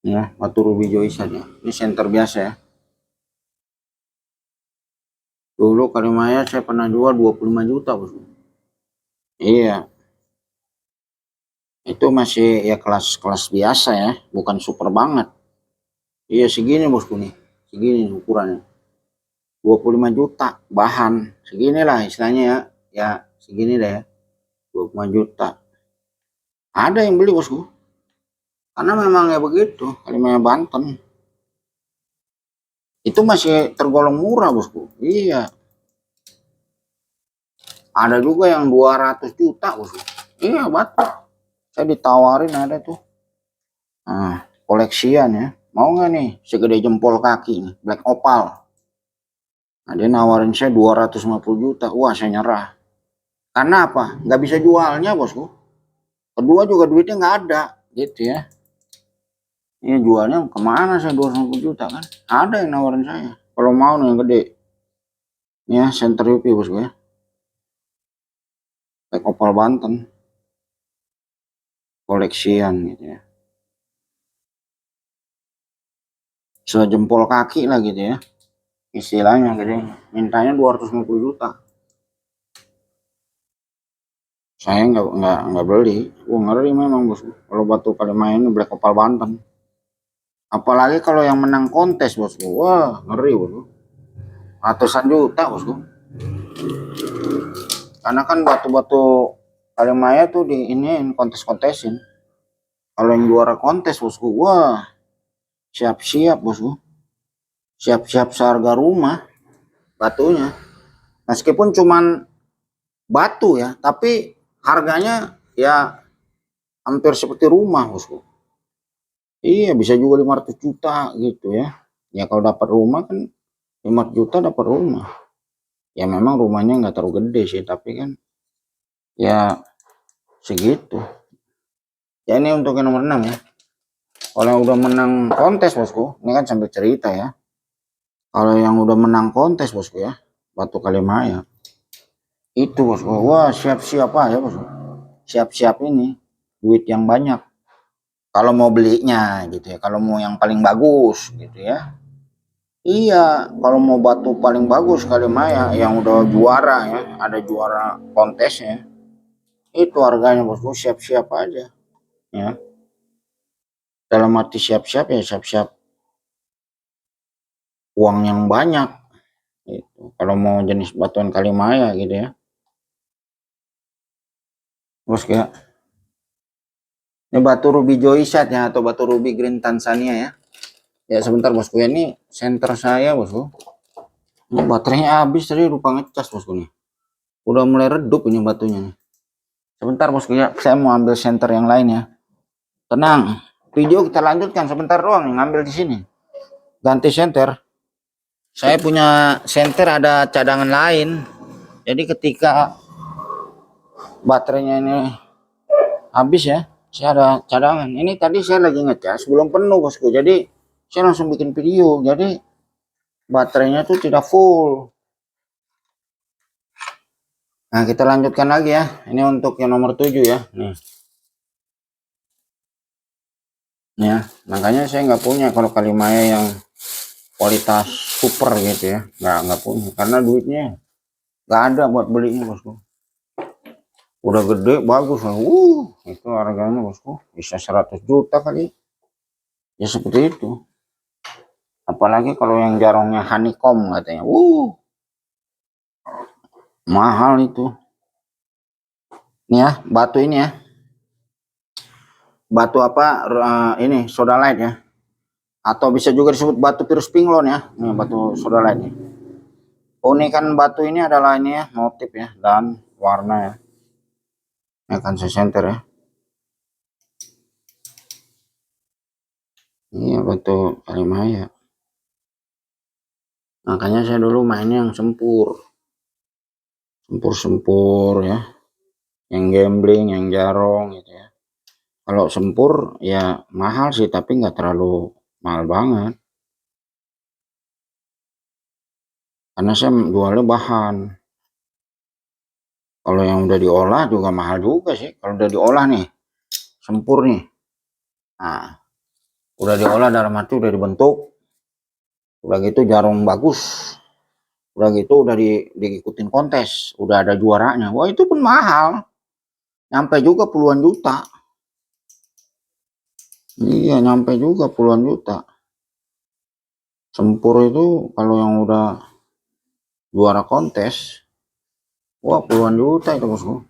S1: Ya, batu Ruby Joyside ya. Ini center biasa ya. Dulu Kalimaya saya pernah jual 25 juta bosku. Iya. Itu masih ya kelas biasa ya, bukan super banget. Iya segini bosku nih. Segini ukurannya. 25 juta bahan. Seginilah istilahnya ya. Ya segini deh ya. 25 juta. Ada yang beli bosku. Karena memang ya begitu, Kalimaya Banten. Itu masih tergolong murah bosku. Iya. Ada juga yang 200 juta bosku. Iya batu. Saya ditawarin ada tuh. Koleksian ya. Mau nggak nih segede jempol kaki nih, black opal. Nah dia nawarin saya 250 juta. Wah saya nyerah. Karena apa? Nggak bisa jualnya bosku. Kedua juga duitnya nggak ada. Gitu ya. Ini jualnya kemana saya 250 juta kan? Ada yang nawarin saya. Kalau mau nih yang gede. Ini ya center UP bosku ya. Black opal Banten. Koleksian gitu ya. Sejempol kaki lah gitu ya. Istilahnya gede. Mintanya 250 juta. Saya nggak beli. Ngeri memang bosku kalau batu Kalimaya ini Black Opal Banten. Apalagi kalau yang menang kontes bosku, wah ngeri bosku, ratusan juta bosku. Karena kan batu-batu Kalimaya tuh di ini kontes-kontesin. Kalau yang juara kontes bosku, wah siap-siap bosku, siap-siap seharga rumah batunya. Meskipun cuman batu ya, tapi harganya ya hampir seperti rumah bosku. Iya bisa juga 500 juta gitu ya. Ya kalau dapat rumah kan 500 juta dapat rumah. Ya memang rumahnya nggak terlalu gede sih, tapi kan ya segitu. Ya ini untuk yang nomor 6 ya. Kalau yang udah menang kontes bosku, ini kan sambil cerita ya. Kalau yang udah menang kontes bosku ya, batu Kalimaya itu bosku, wah siap-siap aja bosku, siap-siap ini duit yang banyak kalau mau belinya gitu ya, kalau mau yang paling bagus gitu ya. Iya, kalau mau batu paling bagus Kalimaya yang udah juara ya, ada juara kontesnya, itu harganya bosku siap-siap aja ya. Dalam arti siap-siap ya siap-siap uang yang banyak gitu. Kalau mau jenis batuan Kalimaya gitu ya. Bos ya. Ini batu ruby Joysat ya, atau batu ruby green Tanzania ya. Ya sebentar bosku ya, ini senter saya bosku. Ini baterainya habis tadi, lupa ngecas bosku nih. Udah mulai redup ini batunya nih. Sebentar bosku ya, saya mau ambil senter yang lain ya. Tenang, video kita lanjutkan sebentar doang nih, ngambil di sini. Ganti senter. Saya punya senter ada cadangan lain. Jadi ketika baterainya ini habis ya, saya ada cadangan. Ini tadi saya lagi ngecas belum penuh bosku, jadi saya langsung bikin video, jadi baterainya tuh tidak full. Nah kita lanjutkan lagi ya, ini untuk yang nomor 7 ya nih ya. Makanya saya nggak punya kalau Kalimaya yang kualitas super gitu ya, nggak punya karena duitnya nggak ada buat belinya bosku. Udah gede bagus lah, itu harganya bosku bisa 100 juta kali ya, seperti itu. Apalagi kalau yang jarongnya honeycomb katanya, mahal itu. Ini ya batu ini ya, batu apa ini sodalite ya, atau bisa juga disebut batu virus pinglon ya. Ini batu sodalite nih. Keunikan batu ini adalah ini ya, motif ya dan warna ya. Ini akan saya senter ya. Ini batu Kalimaya. Makanya saya dulu mainnya yang sempur ya, yang gambling, yang jarong gitu ya. Kalau sempur ya mahal sih, tapi nggak terlalu mahal banget karena saya jualnya bahan. Kalau yang udah diolah juga mahal juga sih. Kalau udah diolah nih sempur nih, nah udah diolah dalam arti udah dibentuk, udah gitu jarum bagus, udah gitu udah diikutin kontes, udah ada juaranya, wah itu pun mahal, nyampe juga puluhan juta. Iya nyampe juga puluhan juta. Sempur itu kalau yang udah juara kontes, wah puluhan juta itu bosku.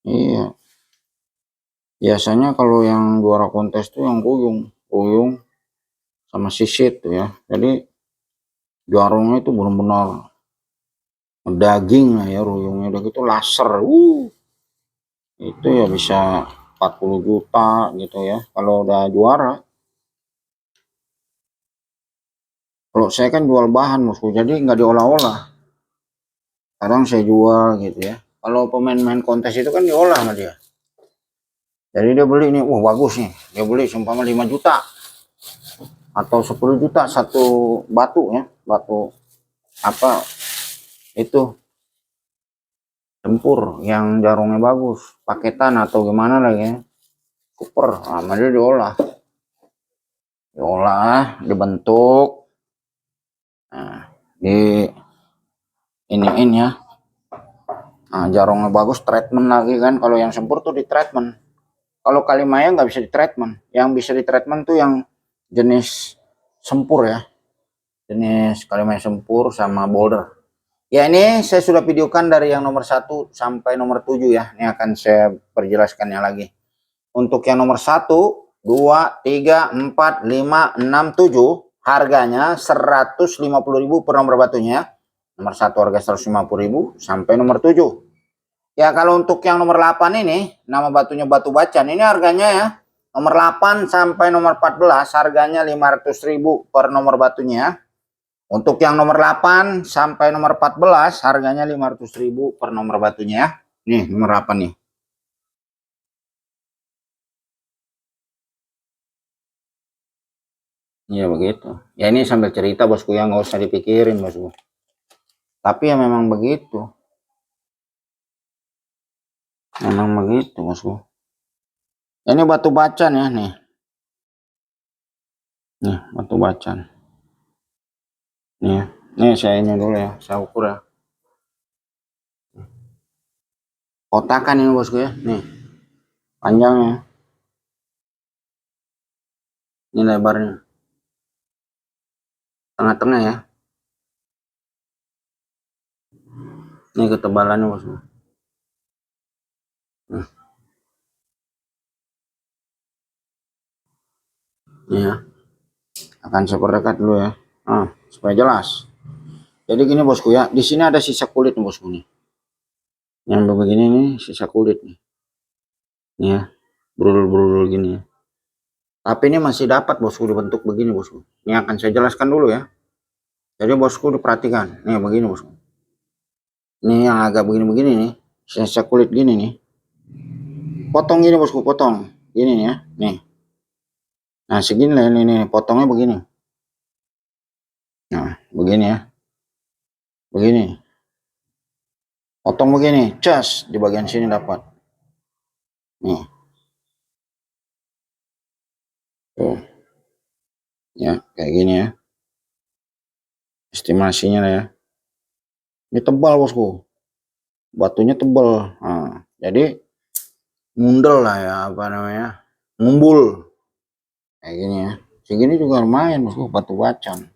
S1: Iya, biasanya kalau yang juara kontes tuh yang ruyung sama sisit tuh ya. Jadi jarumnya itu benar-benar daging lah ya, ruyungnya udah gitu laser. Itu ya bisa 40 juta gitu ya kalau udah juara. Kalau saya kan jual bahan bosku, jadi nggak diolah-olah. Kadang saya jual gitu ya. Kalau pemain-main kontes itu kan diolah sama dia. Jadi dia beli nih, wah bagus nih. Dia beli seumpama 5 juta atau 10 juta satu batu ya, batu apa itu tempur yang jarumnya bagus, paketan atau gimana lagi ya, super. Nah, dia diolah, dibentuk, nah, di iniin ya, Nah, jarongnya bagus, treatment lagi kan. Kalau yang sempur tuh di treatment. Kalau Kalimaya nggak bisa di treatment. Yang bisa di treatment tuh yang jenis sempur ya. Jenis Kalimaya sempur sama boulder. Ya ini saya sudah videokan dari yang nomor 1 sampai nomor 7 ya. Ini akan saya perjelaskannya lagi. Untuk yang nomor 1, 2, 3, 4, 5, 6, 7 harganya 150.000 per nomor batunya. Nomor 1 harga 150.000 sampai nomor 7. Ya kalau untuk yang nomor 8 ini, nama batunya batu bacan, ini harganya ya, nomor 8 sampai nomor 14 harganya 500.000 per nomor batunya. Untuk yang nomor 8 sampai nomor 14 harganya 500.000 per nomor batunya. Nih nomor 8 nih. Iya begitu. Ya ini sambil cerita bosku ya, nggak usah dipikirin bosku. Tapi ya memang begitu. Memang begitu bosku. Ini batu bacan ya nih. Nih batu bacan. Nih saya ini dulu ya, saya ukur ya. Kotakan ini bosku ya, nih panjangnya. Ini lebarnya. Tengah-tengah ya. Ini ketebalannya bosku. Ini ya. Akan saya perdekat dulu ya. Supaya jelas. Jadi gini bosku ya, di sini ada sisa kulit nih bosku nih. Yang begini nih sisa kulit nih. Nih ya, brul-brul gini ya. Tapi ini masih dapat bosku dibentuk begini bosku. Ini akan saya jelaskan dulu ya. Jadi bosku diperhatikan. Nih begini bosku. Ini yang agak begini-begini nih, sisa kulit gini nih. Potong gini bosku, potong. Gini nih ya, nih. Nah segini lah ini, potongnya begini. Nah begini ya. Begini. Potong begini, cas di bagian sini dapat. Nih. Tuh. Ya, kayak gini ya. Estimasinya lah ya. Ini tebal bosku. Batunya tebal. Nah, jadi mundel lah ya, apa namanya? Ngumbul. Kayak gini ya. Segini juga lumayan bosku, batu bacan.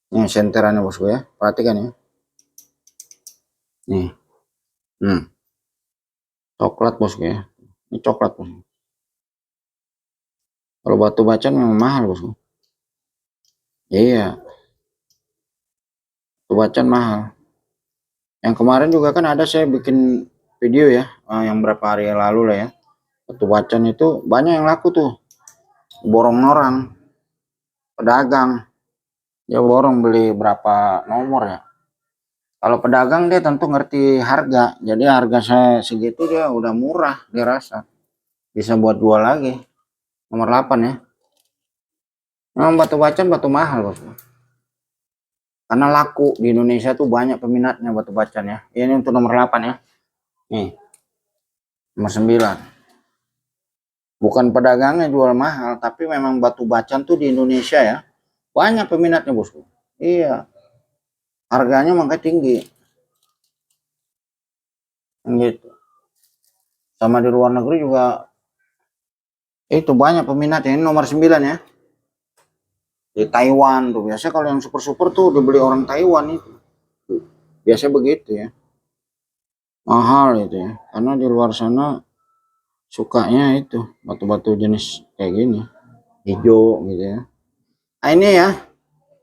S1: Ini senterannya bosku ya. Perhatikan ya. Nih. Coklat bosku ya. Ini coklat bosku. Kalau batu bacan memang mahal bosku. Iya. Batu bacan mahal. Yang kemarin juga kan ada saya bikin video ya, yang berapa hari lalu lah ya. Batu bacan itu banyak yang laku tuh. Borong orang, pedagang. Dia borong beli berapa nomor ya. Kalau pedagang dia tentu ngerti harga. Jadi harga saya segitu dia udah murah dia rasa. Bisa buat jual lagi. Nomor 8 ya. Memang batu bacan batu mahal bosku. Karena laku di Indonesia tuh banyak peminatnya batu bacan ya. Ini untuk nomor 8 ya. Nih. Nomor 9. Bukan pedagangnya jual mahal, tapi memang batu bacan tuh di Indonesia ya. Banyak peminatnya bosku. Iya. Harganya makanya tinggi. Gitu. Sama di luar negeri juga itu banyak peminatnya. Ini nomor 9 ya. Di Taiwan tuh biasanya kalau yang super-super tuh dibeli orang Taiwan itu. Biasanya begitu ya. Mahal itu ya. Karena di luar sana sukanya itu batu-batu jenis kayak gini. Hijau gitu ya. Nah ini ya.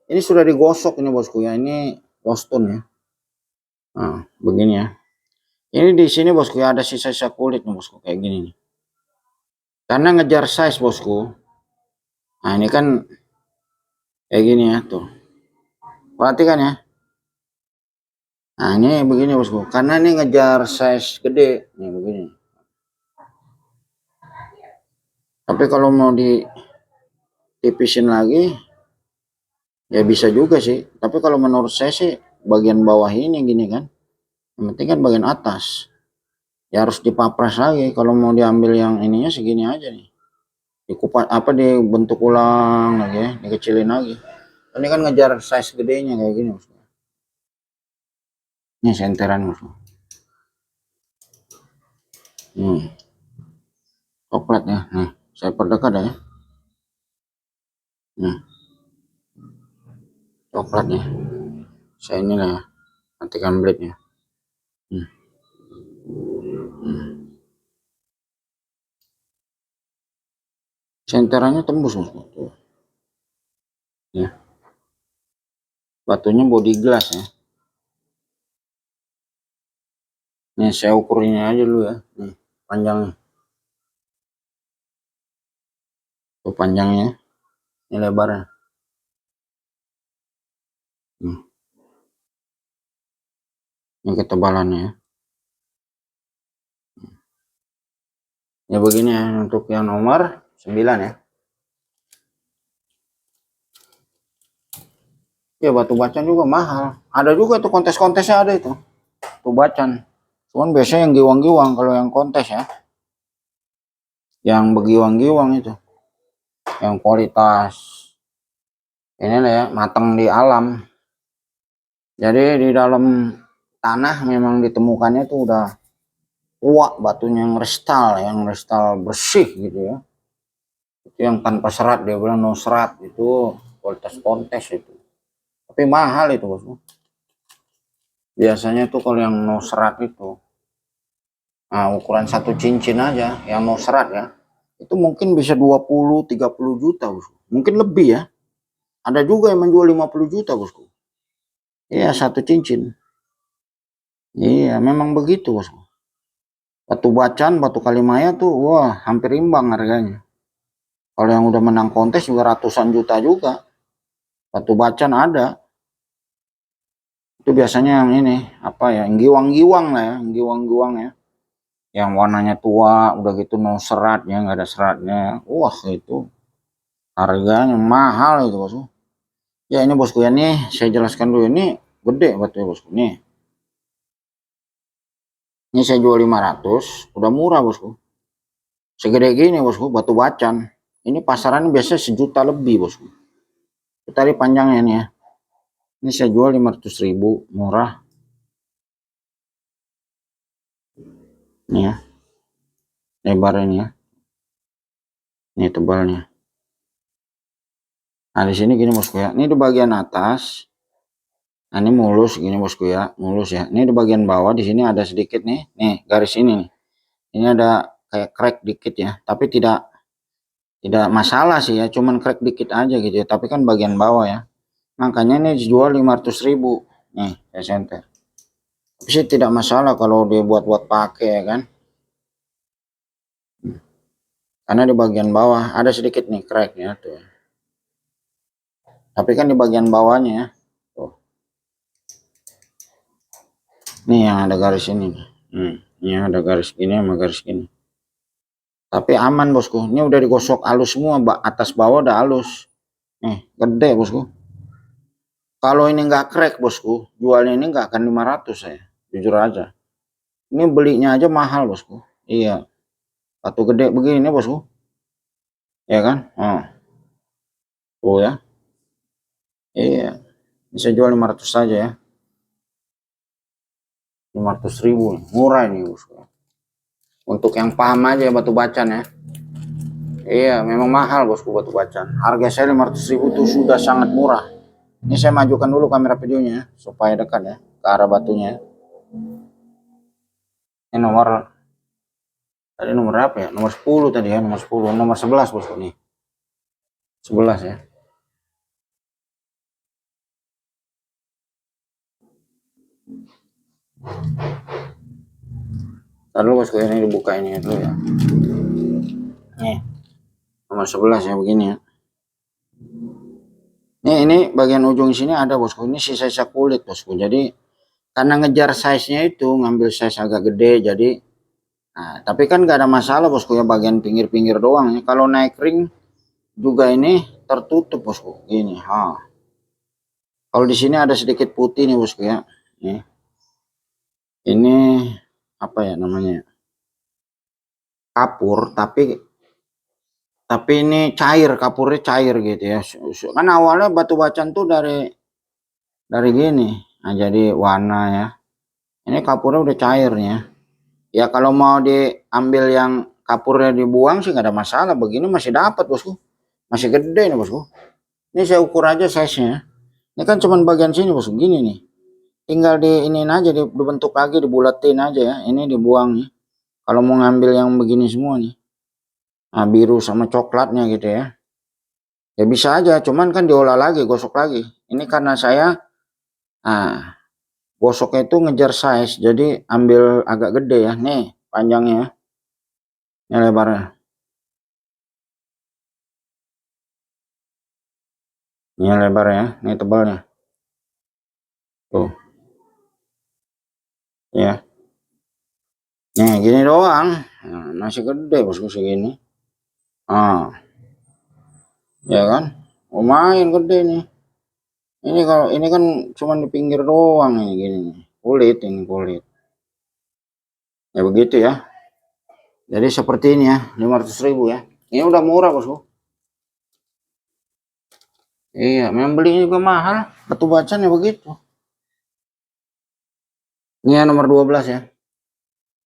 S1: Ini sudah digosok ini bosku ya. Ini Boston ya. Nah, begini ya. Ini di sini bosku ya ada sisa-sisa kulit nih bosku kayak gini nih. Karena ngejar size bosku. Nah ini kan kayak gini ya tuh. Perhatikan ya. Nah ini begini bosku. Karena ini ngejar size gede. Nih begini. Tapi kalau mau ditipisin lagi ya bisa juga sih. Tapi kalau menurut saya sih bagian bawah ini gini kan. Yang penting kan bagian atas. Ya harus dipapras lagi. Kalau mau diambil yang ininya segini aja nih. Dikupas apa dibentuk ulang lagi ya, dikecilin lagi. Ini kan ngejar size gedenya kayak gini bosku. Ini senteran bosku. Coklat ya. Nih, saya perdekat ya. Nih, coklat ya. Saya inilah ya, matikan blade-nya. Senterannya tembus tuh. Ya. Batunya body glass ya. Nih saya ukurinnya aja dulu ya. Nih panjangnya. Tuh panjangnya. Ini lebarnya. Ini ketebalannya ya. Ya begini ya untuk yang nomor 9 ya. Ya batu bacan juga mahal. Ada juga tuh kontes-kontesnya ada itu. Tuh bacan. Cuman biasanya yang giwang-giwang kalau yang kontes ya. Yang begiwang-giwang itu. Yang kualitas ini lah ya, matang di alam. Jadi di dalam tanah memang ditemukannya tuh udah tua batunya yang restal bersih gitu ya. Itu yang tanpa serat, dia bilang no serat, itu kualitas kontes itu. Tapi mahal itu bosku. Biasanya tuh kalau yang no serat itu, nah ukuran satu cincin aja yang no serat ya, itu mungkin bisa 20-30 juta bosku. Mungkin lebih ya. Ada juga yang menjual 50 juta bosku. Iya, satu cincin. Iya, memang begitu bosku. Batu bacan, batu kalimaya tuh wah hampir imbang harganya. Kalau yang udah menang kontes juga ratusan juta juga. Batu bacan ada. Itu biasanya yang ini apa ya, yang giwang-giwang lah ya, giwang-giwang ya. Yang warnanya tua, udah gitu no seratnya, nggak ada seratnya. Wah itu harganya mahal itu bosku. Ya ini bosku ya, nih saya jelaskan dulu, ini gede batunya bosku nih. Ini saya jual 500, udah murah bosku. Segede gini bosku, batu bacan. Ini pasarannya biasanya sejuta lebih bosku. Tadi panjangnya nih ya. Ini saya jual 500.000, murah. Nih ya. Lebarnya ya. Ini tebalnya. Nah di sini gini bosku ya. Ini di bagian atas. Nah ini mulus gini bosku ya, mulus ya. Ini di bagian bawah di sini ada sedikit nih. Nih garis ini nih. Ini ada kayak crack dikit ya. Tapi tidak masalah sih ya. Cuman crack dikit aja gitu ya. Tapi kan bagian bawah ya. Makanya ini dijual 500.000. Nih saya senter. Tapi sih tidak masalah kalau dia buat pakai ya kan. Karena di bagian bawah ada sedikit nih cracknya tuh. Tapi kan di bagian bawahnya ya. Tuh. Nih yang ada garis ini. Ini ada garis gini sama garis gini. Tapi aman bosku. Ini udah digosok halus semua, atas bawah udah halus. Nih gede bosku. Kalau ini nggak crack bosku, jualnya ini nggak akan 500 saya. Jujur aja. Ini belinya aja mahal bosku. Iya. Batu gede begini bosku. Ya kan? Oh ya. Iya. Bisa jual 500 saja ya. 500.000. Murah ini bosku. Untuk yang paham aja batu bacan ya. Iya, memang mahal bosku batu bacan. Harga saya 500.000 itu sudah sangat murah. Ini saya majukan dulu kamera videonya supaya dekat ya ke arah batunya. Ini nomor tadi nomor apa ya? Nomor 10 tadi ya, nomor 10, nomor 11 bosku nih. 11 ya. Lalu bosku ini dibuka ini dulu ya. Nih. Nomor 11 ya begini ya. Ini bagian ujung sini ada bosku. Ini sisa-sisa kulit bosku. Jadi karena ngejar size-nya itu ngambil size agak gede jadi tapi kan gak ada masalah bosku ya, bagian pinggir-pinggir doang ya. Kalau naik ring juga ini tertutup bosku gini. Kalau di sini ada sedikit putih nih bosku ya. Nih. Ini apa ya namanya? Kapur tapi ini cair, kapurnya cair gitu ya. Kan awalnya batu bacan tuh dari gini. Nah jadi warna ya. Ini kapurnya udah cairnya. Ya kalau mau diambil yang kapurnya dibuang sih nggak ada masalah. Begini masih dapat bosku, masih gede nih bosku. Ini saya ukur aja size-nya. Ini kan cuman bagian sini bosku, gini nih. Tinggal di ini aja, dibentuk lagi, dibulatin aja ya. Ini dibuang nih. Kalau mau ngambil yang begini semua nih, nah, biru sama coklatnya gitu ya. Ya bisa aja, cuman kan diolah lagi, gosok lagi. Ini karena saya, nah, gosoknya itu ngejar size, jadi ambil agak gede ya. Nih panjangnya, ini lebarnya. Ini lebarnya, ini tebalnya. Tuh, ya. Nih gini doang, nah, masih gede bosku segini. Ah, ya kan, lumayan gede nih. Ini kalau ini kan cuma di pinggir doang ini gini nih. Kulit ini kulit. Ya begitu ya. Jadi seperti ini ya, 500.000 ya. Ini udah murah bosku. Iya, memang belinya juga mahal. Batu bacan ya begitu. Ini ya nomor 12 ya.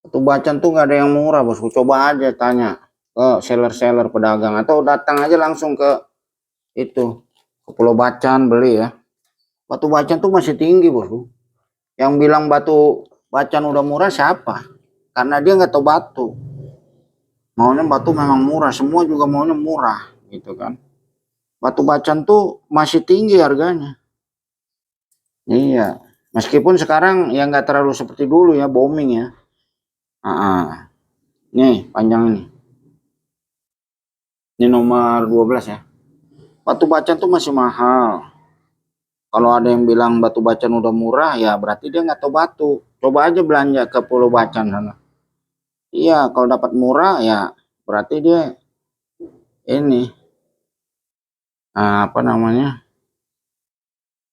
S1: Batu bacan tuh nggak ada yang murah bosku. Coba aja tanya ke seller-seller pedagang atau datang aja langsung ke itu, ke Pulau Bacan beli ya. Batu bacan tuh masih tinggi bosku. Yang bilang batu bacan udah murah siapa? Karena dia nggak tahu batu. Maunya batu memang murah, semua juga maunya murah gitu kan. Batu bacan tuh masih tinggi harganya. Iya, meskipun sekarang ya nggak terlalu seperti dulu ya, booming ya. Nih panjang ini. Ini nomor 12 ya. Batu bacan tuh masih mahal. Kalau ada yang bilang batu bacan udah murah, ya berarti dia nggak tahu batu. Coba aja belanja ke Pulau Bacan sana. Iya, kalau dapat murah ya berarti dia ini apa namanya?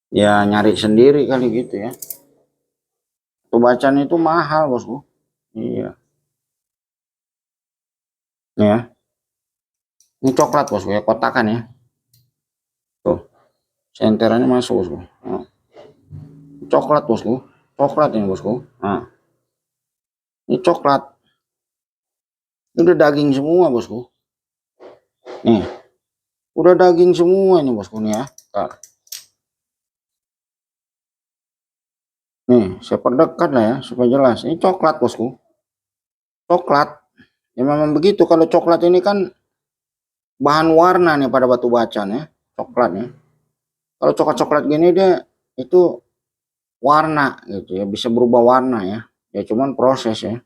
S1: Ya nyari sendiri kali gitu ya. Batu bacan itu mahal bosku. Iya. Ya. Ini coklat bosku ya, kotakan ya. Tuh, senterannya masuk bosku. Nah, coklat bosku. Coklat ini bosku. Nah, ini coklat. Ini udah daging semua bosku. Nih, udah daging semua ini bosku nih ya. Ntar. Nih, saya perdekat lah ya supaya jelas. Ini coklat bosku. Coklat. Ya memang begitu. Kalau coklat ini kan bahan warna nih pada batu bacan ya. Coklat ya. Kalau coklat-coklat gini dia itu warna gitu ya. Bisa berubah warna ya. Ya cuman proses ya.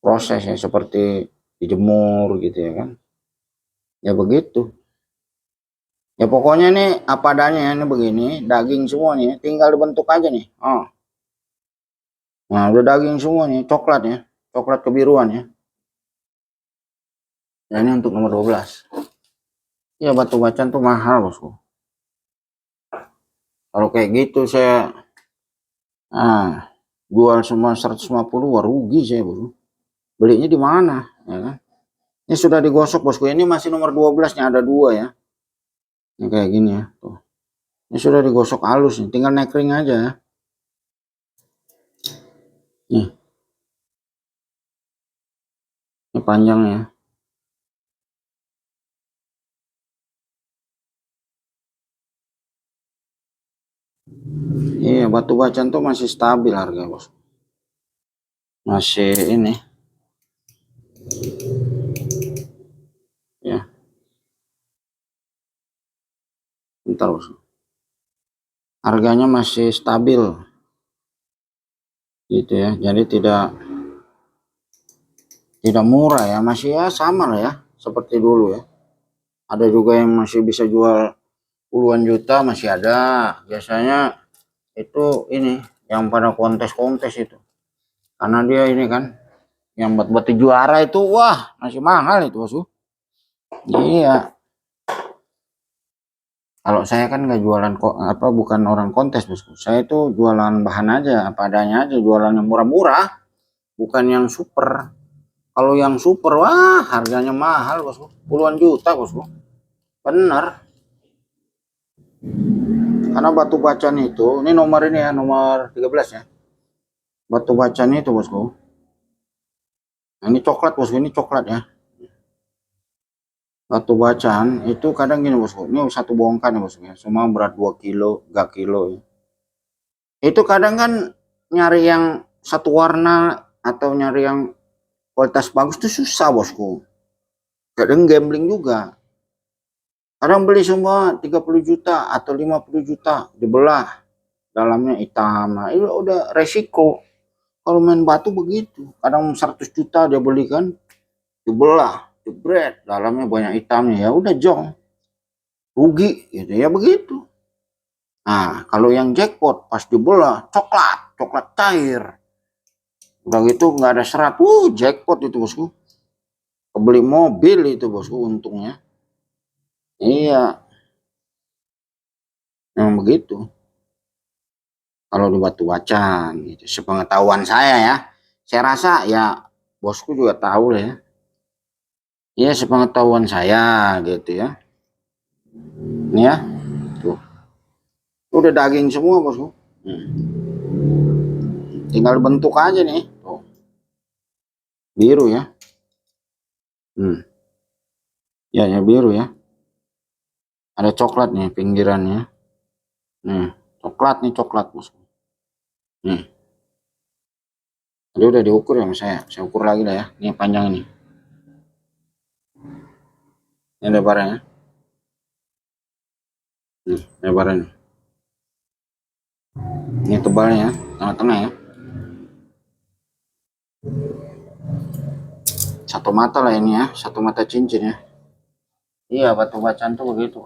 S1: Proses ya seperti dijemur gitu ya kan. Ya begitu. Ya pokoknya nih apa adanya ya, ini begini, daging semua nih, tinggal dibentuk aja nih. Oh. Nah, udah daging semua nih, coklat ya. Coklat kebiruan ya. Nah, ini untuk nomor 12. Ya batu bacan tuh mahal, bosku. Kalau kayak gitu saya jual semua 150, wah rugi saya, bosku. Belinya di mana, ya kan? Ini sudah digosok, bosku. Ini masih nomor 12 nya, ada dua ya. Ini kayak gini ya, tuh. Ini sudah digosok halus nih, tinggal nekring aja ya. Nih. Ini panjangnya. Iya, batu bacan tuh masih stabil harga, bos. Masih ini. Ya, bentar, bos. Harganya masih stabil. Gitu ya. Jadi tidak murah ya, masih ya sama lah ya, seperti dulu ya. Ada juga yang masih bisa jual puluhan juta, masih ada. Biasanya itu ini yang pada kontes-kontes itu. Karena dia ini kan yang buat juara itu, wah masih mahal itu, bos. Iya. Kalau saya kan nggak jualan kok apa, bukan orang kontes bosku. Saya itu jualan bahan aja, apa adanya aja, jualan yang murah-murah, bukan yang super. Kalau yang super, wah harganya mahal bosku, puluhan juta bosku. Benar. Karena batu bacan itu, ini nomor ini ya, nomor 13 ya. Batu bacan itu bosku, Nah, ini coklat bosku, ini coklat ya. Batu bacaan itu kadang gini bosku, ini satu bongkar ya bosku ya, semua berat 2 kilo, 3 kilo ya. Itu kadang kan nyari yang satu warna atau nyari yang kualitas bagus tuh susah bosku. Kadang gambling juga. Kadang beli semua 30 juta atau 50 juta dibelah, dalamnya hitam. Nah, itu udah resiko. Kalau main batu begitu, kadang 100 juta dia beli kan, dibelah, jebret, dalamnya banyak hitamnya, ya udah jong, rugi gitu ya begitu. Nah, kalau yang jackpot pas dibelah coklat, coklat cair, udah gitu nggak ada serat, jackpot itu bosku, kebeli mobil itu bosku untungnya. Iya, memang begitu. Kalau di batu bacaan gitu, sepengetahuan saya ya, saya rasa ya bosku juga tahu lah ya. Iya, sepengetahuan saya gitu ya. Ini ya, tuh udah daging semua bosku. Tinggal bentuk aja nih, tuh biru ya. Ya, ya biru ya. Ada coklat nih pinggirannya. Coklat bosku. Jadi udah diukur ya sama saya ukur lagi lah ya. Ini panjang ini. Ini lebarnya. Lebarnya. Ini tebalnya ya, tengah-tengah ya. Satu mata lah ini ya, satu mata cincin ya. Iya, batu bacaan tuh begitu.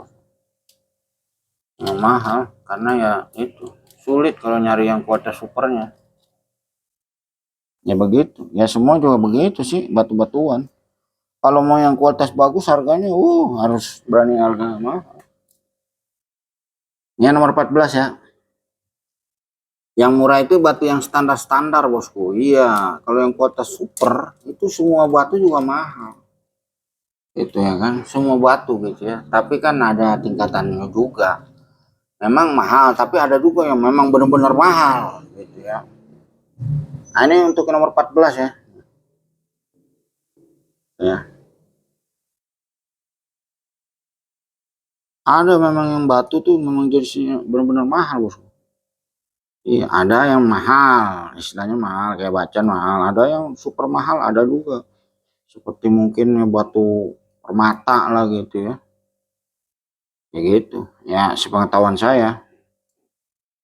S1: Yang mahal karena ya itu sulit kalau nyari yang kualitas supernya. Ya begitu. Ya semua juga begitu sih batu-batuan. Kalau mau yang kualitas bagus harganya harus berani harga mahal. Ini nomor 14 ya. Yang murah itu batu yang standar-standar bosku. Iya, kalau yang kualitas super itu semua batu juga mahal. Itu ya kan, semua batu gitu ya. Tapi kan ada tingkatannya juga. Memang mahal, tapi ada juga yang memang benar-benar mahal gitu ya. Nah, ini untuk nomor 14 ya. Ya. Ada memang yang batu tuh memang jenisnya benar-benar mahal bosku. Iya, ada yang mahal, istilahnya mahal kayak bacaan mahal, ada yang super mahal, ada juga. Seperti mungkin batu permata lah gitu ya. Ya gitu. Ya sepengetahuan saya.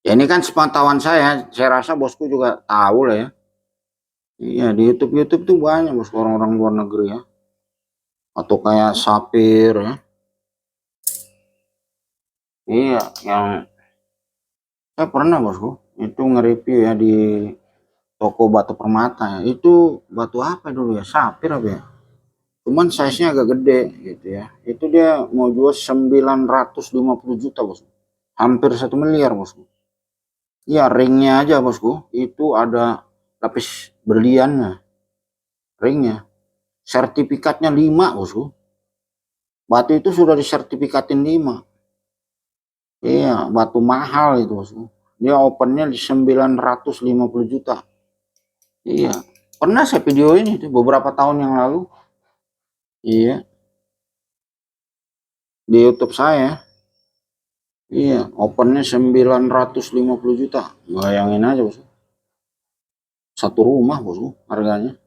S1: Ya ini kan sepengetahuan saya rasa bosku juga tahu lah ya. Iya, di YouTube tuh banyak bosku orang-orang luar negeri ya. Atau kayak sapir ya. Iya, yang saya pernah bosku itu nge-review ya di toko batu permata ya. Itu batu apa dulu ya? Sapir apa ya? Cuman size-nya agak gede gitu ya. Itu dia mau jual 950 juta bosku. Hampir 1 miliar bosku. Iya, ringnya aja bosku. Itu ada lapis berliannya. Ringnya. Sertifikatnya 5 bosku. Batu itu sudah disertifikatin 5. Iya, batu mahal itu bosku. Dia opennya di 950 juta. Iya, pernah saya video ini tuh beberapa tahun yang lalu. Iya, di YouTube saya. Iya, opennya 950 juta. Bayangin aja bosku. Satu rumah bosku harganya.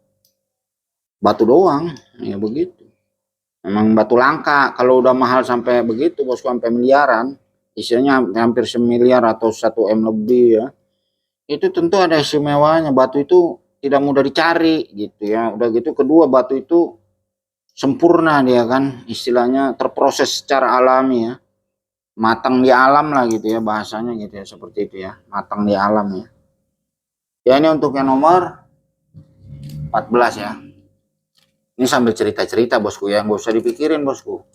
S1: Batu doang, ya begitu. Memang batu langka. Kalau udah mahal sampai begitu bosku, sampai miliaran, isinya hampir 1 miliar atau 1 M lebih ya. Itu tentu ada istimewanya. Batu itu tidak mudah dicari gitu ya. Udah gitu kedua batu itu sempurna dia kan, istilahnya terproses secara alami ya. Matang di alam lah gitu ya bahasanya gitu ya, seperti itu ya, matang di alam ya. Ya ini untuk yang nomor 14 ya. Ini sambil cerita-cerita bosku ya, nggak usah dipikirin bosku.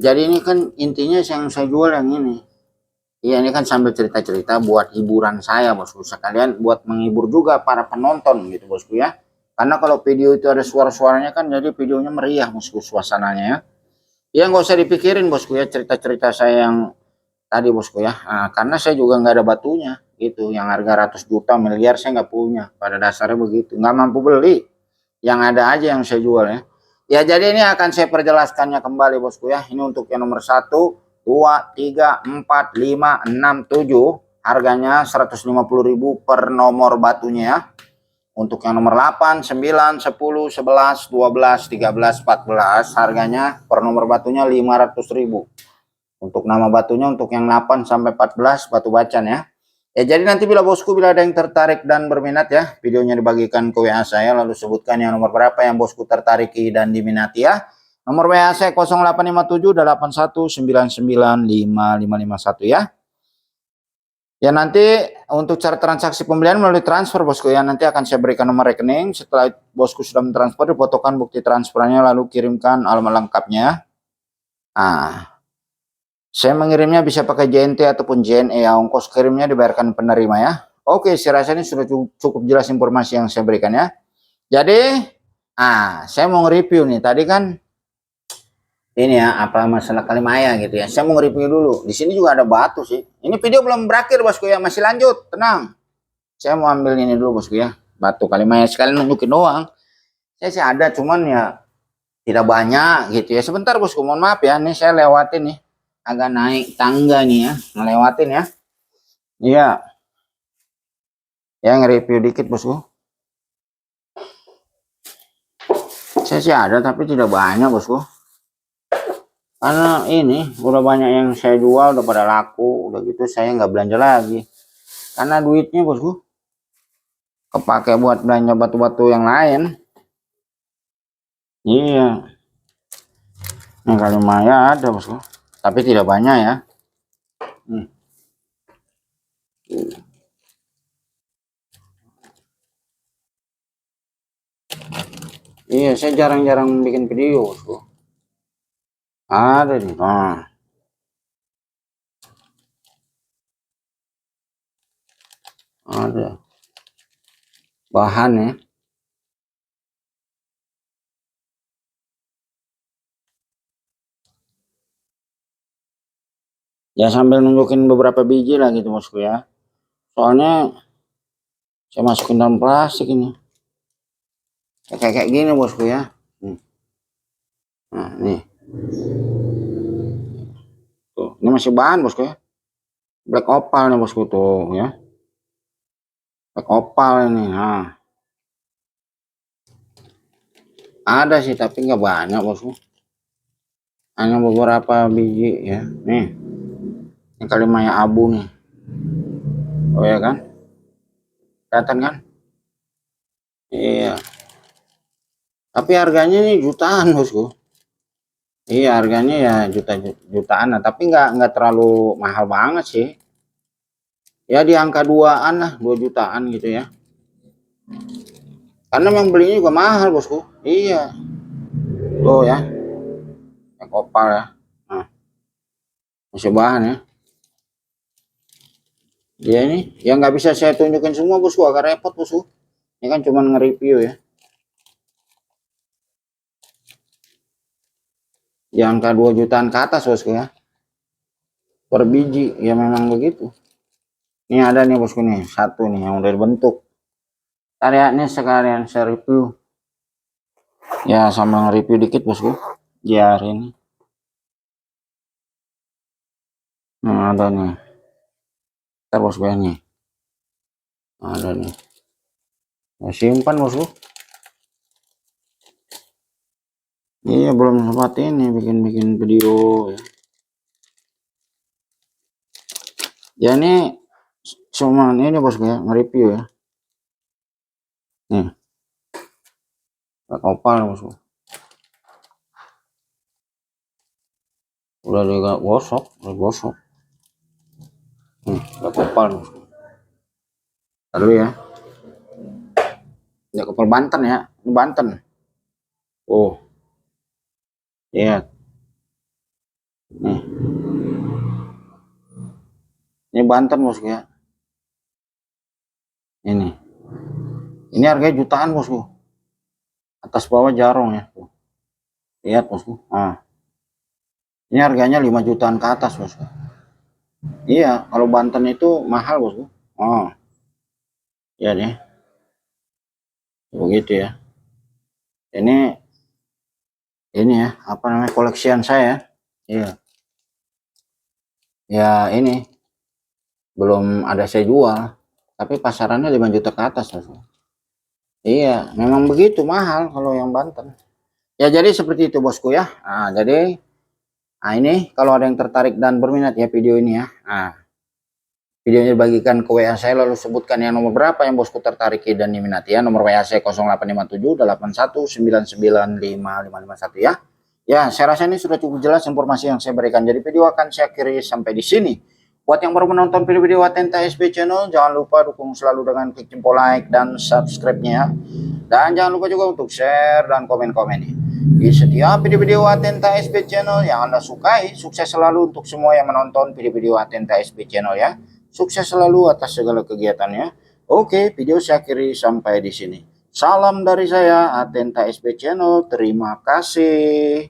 S1: Jadi ini kan intinya yang saya jual yang ini. Iya, ini kan sambil cerita-cerita buat hiburan saya bosku, sekalian buat menghibur juga para penonton gitu bosku ya. Karena kalau video itu ada suara-suaranya kan jadi videonya meriah bosku suasananya ya. Ya nggak usah dipikirin bosku ya cerita-cerita saya yang tadi bosku ya. Nah, karena saya juga nggak ada batunya gitu, yang harga ratus juta miliar saya nggak punya. Pada dasarnya begitu, nggak mampu beli. yang ada aja yang saya jual ya. Ya, jadi ini akan saya perjelaskannya kembali bosku ya. Ini untuk yang nomor 1, 2, 3, 4, 5, 6, 7. Harganya 150.000 per nomor batunya ya. Untuk yang nomor 8, 9, 10, 11, 12, 13, 14 harganya per nomor batunya 500.000. Untuk nama batunya untuk yang 8 sampai 14 batu bacan ya. Ya, jadi nanti bila bosku bila ada yang tertarik dan berminat ya, videonya dibagikan ke WA saya lalu sebutkan yang nomor berapa yang bosku tertariki dan diminati ya. Nomor WA saya 085781995551 ya. Ya, nanti untuk cara transaksi pembelian melalui transfer bosku ya, nanti akan saya berikan nomor rekening. Setelah bosku sudah mentransfer, difotokan bukti transfernya lalu kirimkan alamat lengkapnya. Saya mengirimnya bisa pakai JNT ataupun JNE ya, ongkos kirimnya dibayarkan penerima ya. Oke, saya rasa ini sudah cukup jelas informasi yang saya berikan ya. Jadi, saya mau nge-review nih. Tadi kan ini ya, apa masalah Kalimaya gitu ya. Saya mau nge-review dulu. Di sini juga ada batu sih. Ini video belum berakhir bosku ya, masih lanjut. Tenang. Saya mau ambil ini dulu bosku ya. Batu Kalimaya sekalian nunjukin doang. Saya sih ada cuman ya tidak banyak gitu ya. Sebentar bosku, mohon maaf ya. Nih saya lewatin nih. Agak naik tangga nih ya. Ngelewatin ya. Iya. Ya nge-review dikit bosku. Saya sih ada tapi tidak banyak bosku. Karena ini udah banyak yang saya jual, udah pada laku, udah gitu saya nggak belanja lagi. Karena duitnya bosku kepake buat belanja batu-batu yang lain. Iya. Ini Kalimaya ada bosku, tapi tidak banyak ya. Iya, saya jarang-jarang bikin video bosku. Ada nih. Ada bahan ya. Ya sambil nunjukin beberapa biji lah gitu bosku ya. Soalnya saya masukin dalam plastik ini. Kayak gini bosku ya. Nah, nih. Tuh, ini masih bahan bosku ya. Black opal nih bosku tuh ya. Black opal ini. Nah. Ada sih tapi nggak banyak bosku. Hanya beberapa biji ya. Nih. Ini Kalimaya abu nih. Oh ya kan? Kelihatan kan? Iya. Tapi harganya nih jutaan bosku. Iya harganya ya jutaan lah. Tapi nggak terlalu mahal banget sih. Ya di angka 2-an lah, 2 jutaan gitu ya. Karena yang belinya juga mahal bosku. Iya. Tuh ya. Opal ya. Nah, masih bahan ya. Dia ini yang nggak bisa saya tunjukin semua bosku, agak repot bosku. Ini kan cuma nge-review ya. Di angka 2 jutaan ke atas bosku ya. Per biji ya memang begitu. Ini ada nih bosku nih, satu nih yang udah dibentuk. Karyanya sekalian saya review. Ya sama nge-review dikit bosku. Di hari ini. Nah, ada nih. Ntar bosku ya nih. Ada nih. Ya, simpan bosku. Iya belum sempat ini bikin video ya. Ya ini cuma ini bosku ya, nge-review ya. Nih. Opal bosku. Udah digosok, udah gosok. Opal bosku. Lalu ya. Ya kopal Banten ya, ini Banten. Oh. Iya. Nih. Ini Banten bosku ya. Ini harganya jutaan bosku. Atas bawah jarong ya. Lihat bosku. Nah. Ini harganya 5 jutaan ke atas bosku. Iya, kalau Banten itu mahal bosku. Oh. Iya nih. Begitu ya. Ini ya, apa namanya, koleksian saya. Iya. Ya ini belum ada saya jual, tapi pasarannya 5 juta ke atas. Iya, memang begitu mahal kalau yang Banten. Ya jadi seperti itu bosku ya. Jadi ini kalau ada yang tertarik dan berminat ya video ini ya. Videonya dibagikan ke WA saya, lalu sebutkan yang nomor berapa yang bosku tertarik dan diminati ya. Nomor WA saya 0857 81995551 ya. Ya, saya rasa ini sudah cukup jelas informasi yang saya berikan. Jadi video akan saya akhiri sampai di sini. Buat yang baru menonton video-video Atenta SB Channel, jangan lupa dukung selalu dengan klik jempol like dan subscribe-nya ya. Dan jangan lupa juga untuk share dan komen-komen di setiap video-video Atenta SB Channel yang Anda sukai. Sukses selalu untuk semua yang menonton video-video Atenta SB Channel ya. Sukses selalu atas segala kegiatannya. Oke, video saya akhiri sampai di sini. Salam dari saya, Atenta SB Channel. Terima kasih.